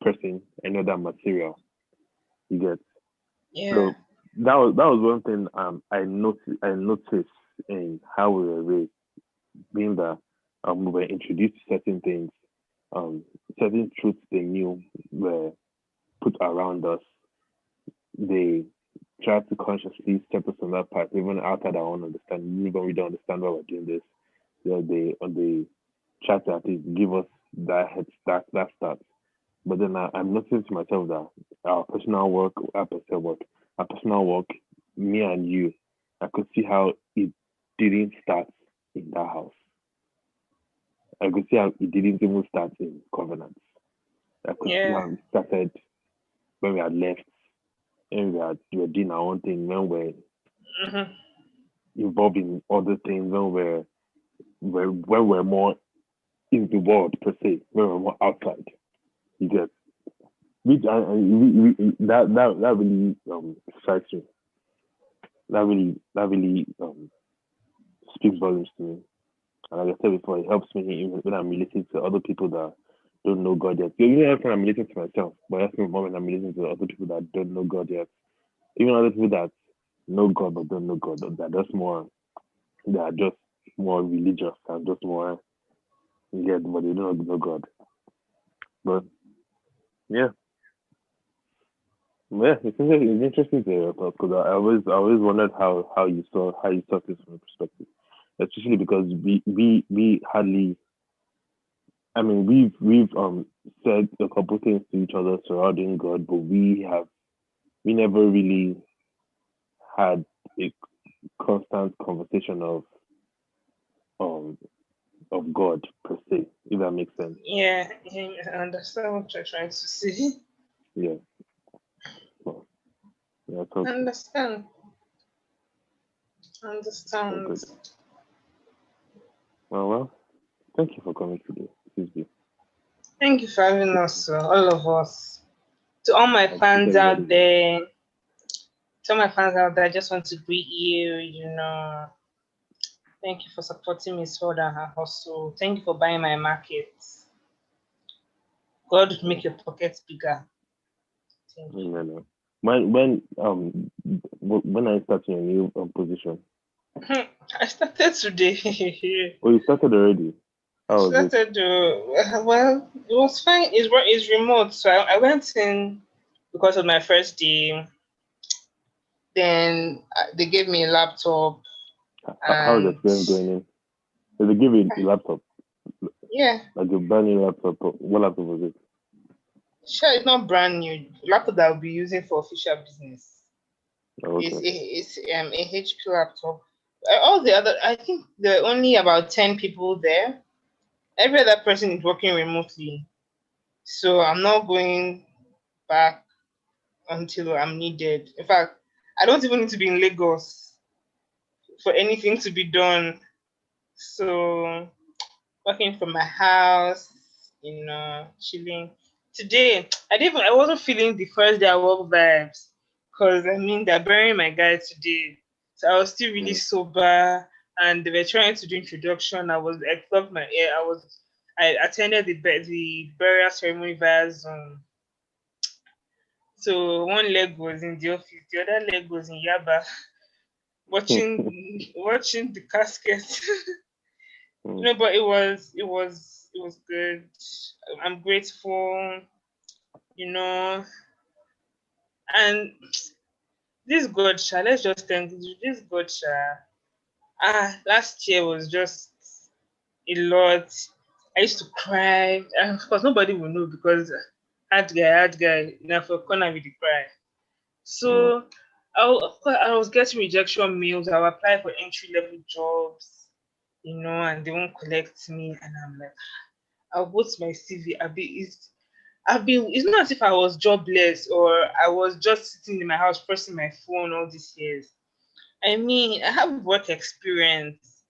person, any other material. You get. Yeah. So that was one thing I noticed in how we were raised, being that we were introduced to certain things, certain truths they knew were put around us. They tried to consciously step us on that path, even outside our own understanding. Even we don't understand why we're doing this. They try to at least give us that head start, that start. But then I'm noticing to myself that our personal work, me and you, I could see how it didn't start in that house. I could see how it didn't even start in Covenant. I could see how it started when we had left, and we were doing our own thing, when we're involved in other things, when we're more in the world per se, when we're more outside. You get that really strikes me. That really speaks volumes to me. And like I said before, it helps me when I'm relating to other people that don't know God yet. Even when I'm relating to myself, but that's me when I'm relating to other people that don't know God yet. Even other people that know God but don't know God, that are just more religious and just more but they don't know God. But yeah. Yeah, it's interesting to hear about, because I always wondered how you saw this from a perspective, especially because we hardly, I mean, we've said a couple things to each other surrounding God, but we never really had a constant conversation of God per se, if that makes sense. Yeah, I understand what you're trying to say. Yeah. Well, yeah, I understand. Understand. Well, thank you for coming today. Thank you for having us, all of us. To all my fans out there, I just want to greet you. Thank you for supporting Miss Ford and her hustle. Thank you for buying my market. God make your pockets bigger. Thank you. No. When I start in a new position? I started today. Oh, you started already? How was it? Well, it was fine. It's remote, so I went in because of my first day. Then they gave me a laptop. How is the experience going in? Did they give you a laptop? Yeah. Like a brand new laptop? What laptop was it? Sure, it's not brand new. Laptop that I'll be using for official business. Okay. It's a HP laptop. All the other, I think there are only about 10 people there. Every other person is working remotely. So I'm not going back until I'm needed. In fact, I don't even need to be in Lagos for anything to be done. So working from my house, chilling. Today, I wasn't feeling the first day I work vibes, because they're burying my guy today. So I was still really sober. and they were trying to do introduction. I plugged my ear. I attended the burial ceremony via Zoom. So one leg was in the office, the other leg was in Yaba, watching the casket. But it was good. I'm grateful, you know, and this God, let's just thank this God, last year was just a lot. I used to cry, and of course nobody will know because hard guy, now for corner with the cry. So of course, I was getting rejection mails. I'll apply for entry level jobs, and they won't collect me. And I'm like, I'll go to my CV. It's not as if I was jobless or I was just sitting in my house pressing my phone all these years. I mean, I have work experience.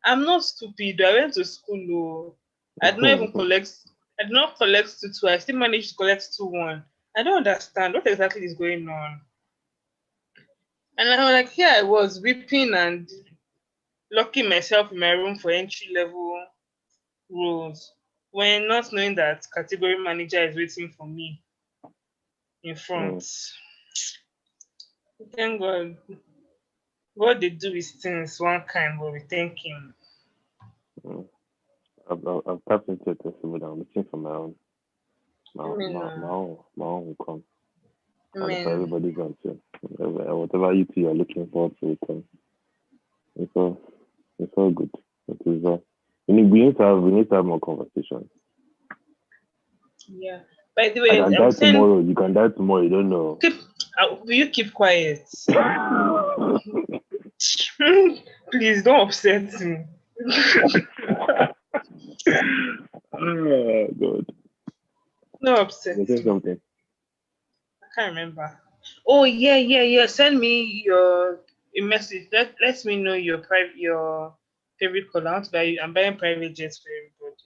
I'm not stupid. I went to school. Oh. I did not even collect. I did not collect 2-2. I still managed to collect 2-1. I don't understand what exactly is going on. And I was like, here I was weeping and locking myself in my room for entry level roles when not knowing that category manager is waiting for me in front. Thank God. God they do his things one kind, but we thank him. I've tapped into it, but I'm looking for my own. My own will come. And for everybody's own too. Whatever you are looking forward to will come. It's all good. It is. We need to have more conversations. Yeah. By the way, I can die tomorrow. You can die tomorrow. You don't know. Will you keep quiet? Please don't upset me. Oh God. No upset. Something. I can't remember. Oh yeah. Send me a message. Let me know your favorite color. I'm buying private jets for everybody.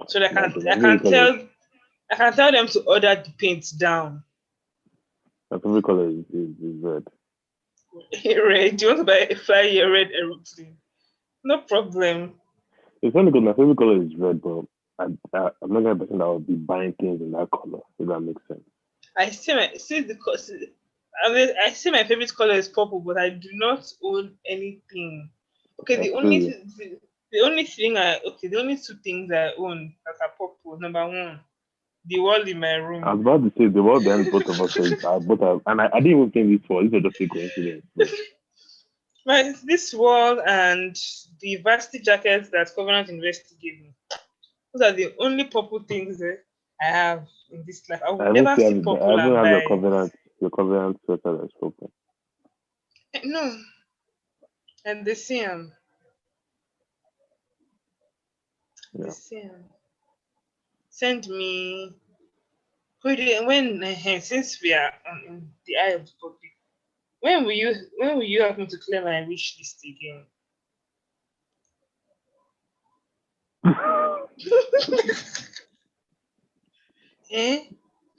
So I can tell them to order the paint down. My favorite color is red. Red. Do you want to fly a red aeroplane? No problem. It's funny because my favorite color is red, but I'm not gonna person that will be buying things in that color. If that makes sense. I see my favorite color is purple, but I do not own anything. Okay, the only two things I own that are purple. Number one, the wall in my room. I was about to say the wall behind both of us. And I didn't even think this for. This was just a coincidence. Right, this wall and the varsity jacket that Covenant University gave me. Those are the only purple things I have in this life. I will never see purple and buy your Covenant sweater that's purple. No. And the same. Yeah. The same. Send me. Since we are in the eye of the public, when will you help me to clear my wish list again?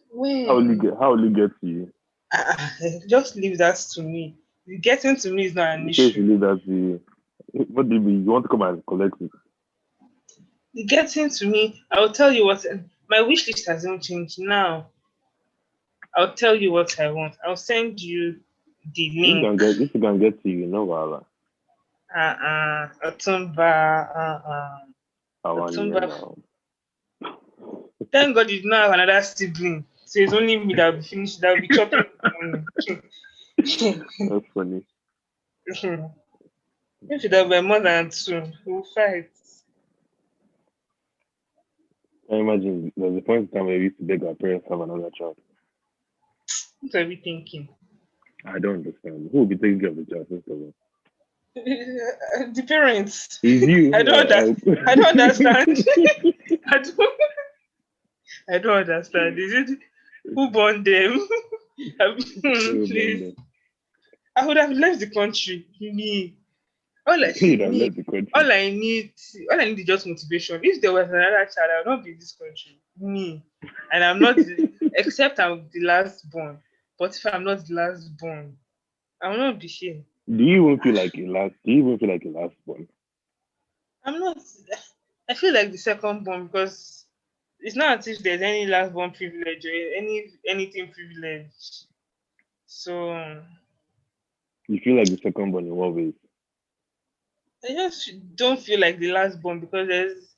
When? How will you get to you? Just leave that to me. Getting to me is not an issue. You leave that to you. What do you mean? You want to come and collect it? Getting to me, I'll tell you what. My wish list hasn't changed now. I'll tell you what I want. I'll send you the link. If you can get to you, no Wala. Otumba. Thank God you do not have another sibling. So it's only me that will be finished, that will be chopping money. That's funny. If it have been more than 2, we'll fight. I imagine there's a point in time where we used to beg our parents to have another child. What are we thinking? I don't understand. Who will be taking care of the child, first of all? The parents. It's you. I don't understand. I don't understand. Is it who born them? Please. I would have left the country. Me. All I need is just motivation. If there was another child, I would not be in this country. Me. And I'm not except I'm the last born. But if I'm not the last born, I will not be here. Do you even feel like a last? Do you even feel like a last born? I'm not. I feel like the second born because it's not as if there's any last born privilege or anything privilege. So You feel like the second born in what ways? I just don't feel like the last born because there's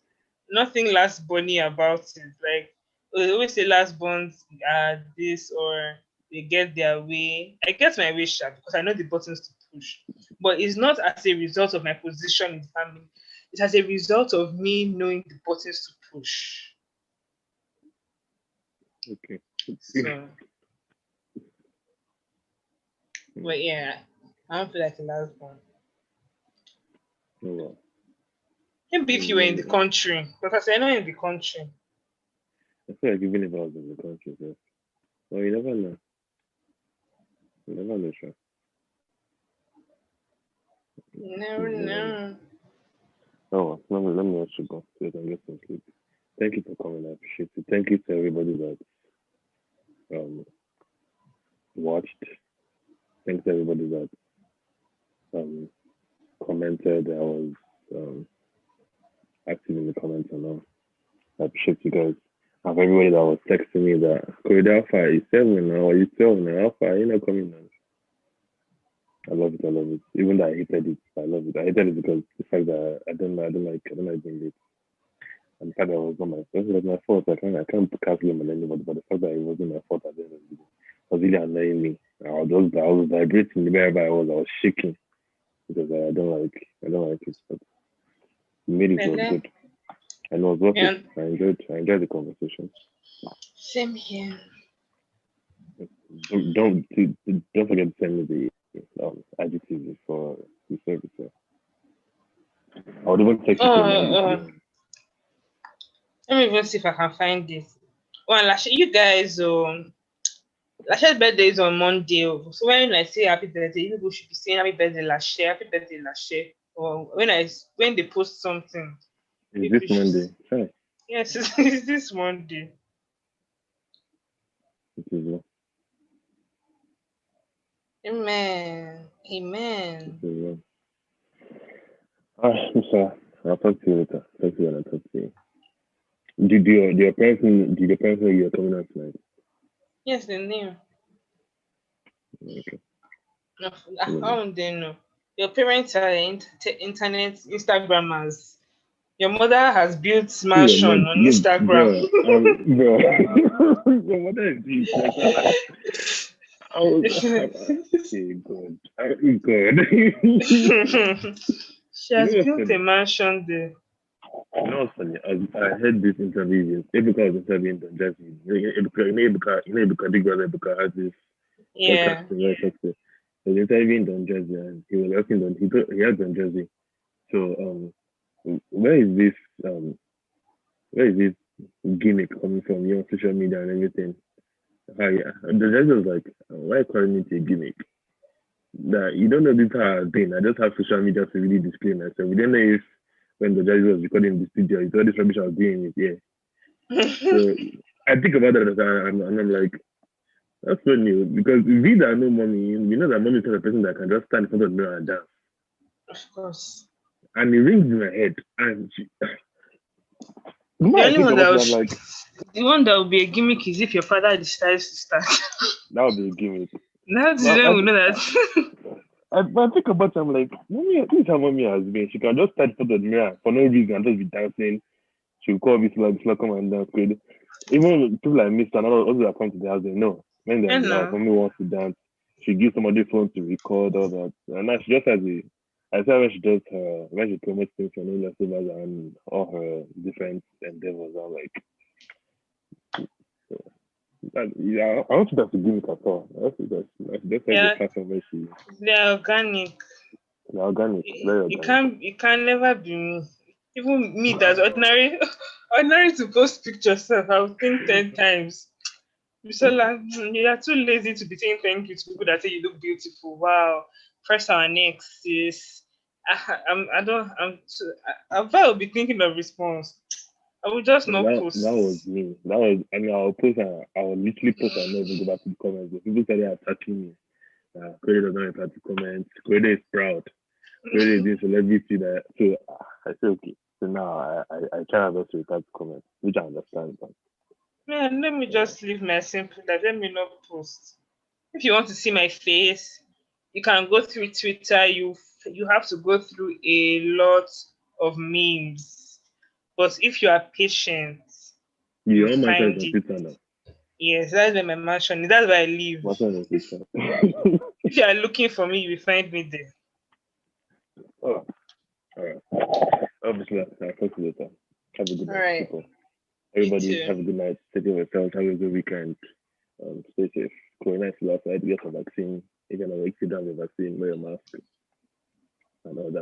nothing last borny about it. Like they always say last borns are this or they get their way. I get my way sharp because I know the buttons to push. But it's not as a result of my position in the family. It's as a result of me knowing the buttons to push. Okay. So but yeah, I don't feel like a last born. Oh, well. Maybe if you were in the Mm, country, because I know in the country. I feel like even if I was in the country, so, well, you never know. You never know, sure. You never You never know. know. Oh, well, let me actually go so I can get some sleep. Thank you for coming. I appreciate it. Thank you to everybody that watched. Thanks to everybody that um commented. I was um active in the comments and all. I appreciate you guys. And everybody that was texting me that Corridor Alpha is 7 now, or you 12 now, Alpha, you're not coming now. I love it, I love it. Even though I hated it, I love it. I hated it because the fact that I don't like being late. And the fact that it was not my fault. It was my fault. I can't cast blame on anybody, but the fact that it wasn't my fault at the end of the day was really annoying me. I was vibrating wherever I was shaking because I don't like it. But we made it And was then, good. And it was worth it. yeah, I enjoyed the conversation. same here. Don't forget to send me the adjectives for the service. I would even text Oh, you to remind you to. let me even see if I can find this. Well, Lashe, you guys, Lashe's birthday is on Monday. So when I say happy birthday, you people should be saying happy birthday, Lashe. Or when they post something, Is this people should. Monday? Hi. Yes, it's this Monday. It is. Amen. It Amen. is. So I'll talk to you later. Talk to you when I talk to you. Did your parents know you're coming out tonight? Yes, the name. Okay. How would they know? Your parents are internet Instagrammers. Your mother has built Your mansion mom, on your Instagram. bro, bro, your mother is deep. I was, okay, good. Good. She You has know what's built a funny? mansion there. You know what's funny? I heard this interview. Ebuka was interviewing Don Jazzy. Ebuka Big Brother Ebuka has this podcast Yeah. where he talks to. He was interviewing Don Jazzy and he was asking Don. He had Don Jazzy. So where is this where is this gimmick coming from? On social media and everything. Hi, the judge was like, why calling it a gimmick? That you don't know this how I've been. I just have social media to really display myself. We don't know if when the judge was recording in the studio, it's all this rubbish I was doing it. Yeah. So I think about that and I'm like, that's so new because we that know mommy, we know that mommy is not a person that can just stand in front of the mirror and dance. Of course. And it rings in my head. And the The more I only think one that about it, would, I'm like, the one that would be a gimmick is if your father decides to start. that would be a gimmick. That's Well, when we know that. I think about it, I'm like, mommy, this is how mommy has been. She can just stand in front of the mirror for no reason and just be dancing. She'll call me like come and dance. Good. Even people like Mr. and all those that come to the house, they know when they're in And the house, now, mommy wants to dance. She gives somebody phone to record all that. And now she just has a I said when she does her when she promotes things for no leftovers and all her different endeavors, I'm like, yeah, I don't think that's a gimmick at all. I don't think that's like the yeah, platform where she they're organic. organic, very organic. It can never be me. Even me that's ordinary ordinary to post pictures self, I'll think 10 times. Bisola, you are too lazy to be saying thank you to people that say you look beautiful. Wow. Press our necks, sis. I don't I'm too, I will be thinking of response. I will just not That was post. me. I'll post and I'll literally post and not even go back to the comments. But people started attacking me. Credit does not reply to comments. Credit is proud. Credit is a celebrity that. So I say okay. So now I try my best to reply to comments, which I understand. But Man, let me just live my simple life. Let me not post. If you want to see my face, you can go through Twitter. You have to go through a lot of memes. But if you are patient, you your mansion is find on it. Twitter now. Yes, that's where my mansion is. That's where I live. Mansion is on If, Twitter. if you are looking for me, you will find me there. Oh, all right. Obviously, I'll talk to you later. Have a good All night, right. people. You Everybody, too. have a good night. Take care of yourselves. Have a good weekend. Stay safe. Corona is still outside. Get a vaccine. You're gonna wait to down the vaccine. Wear a mask and all that.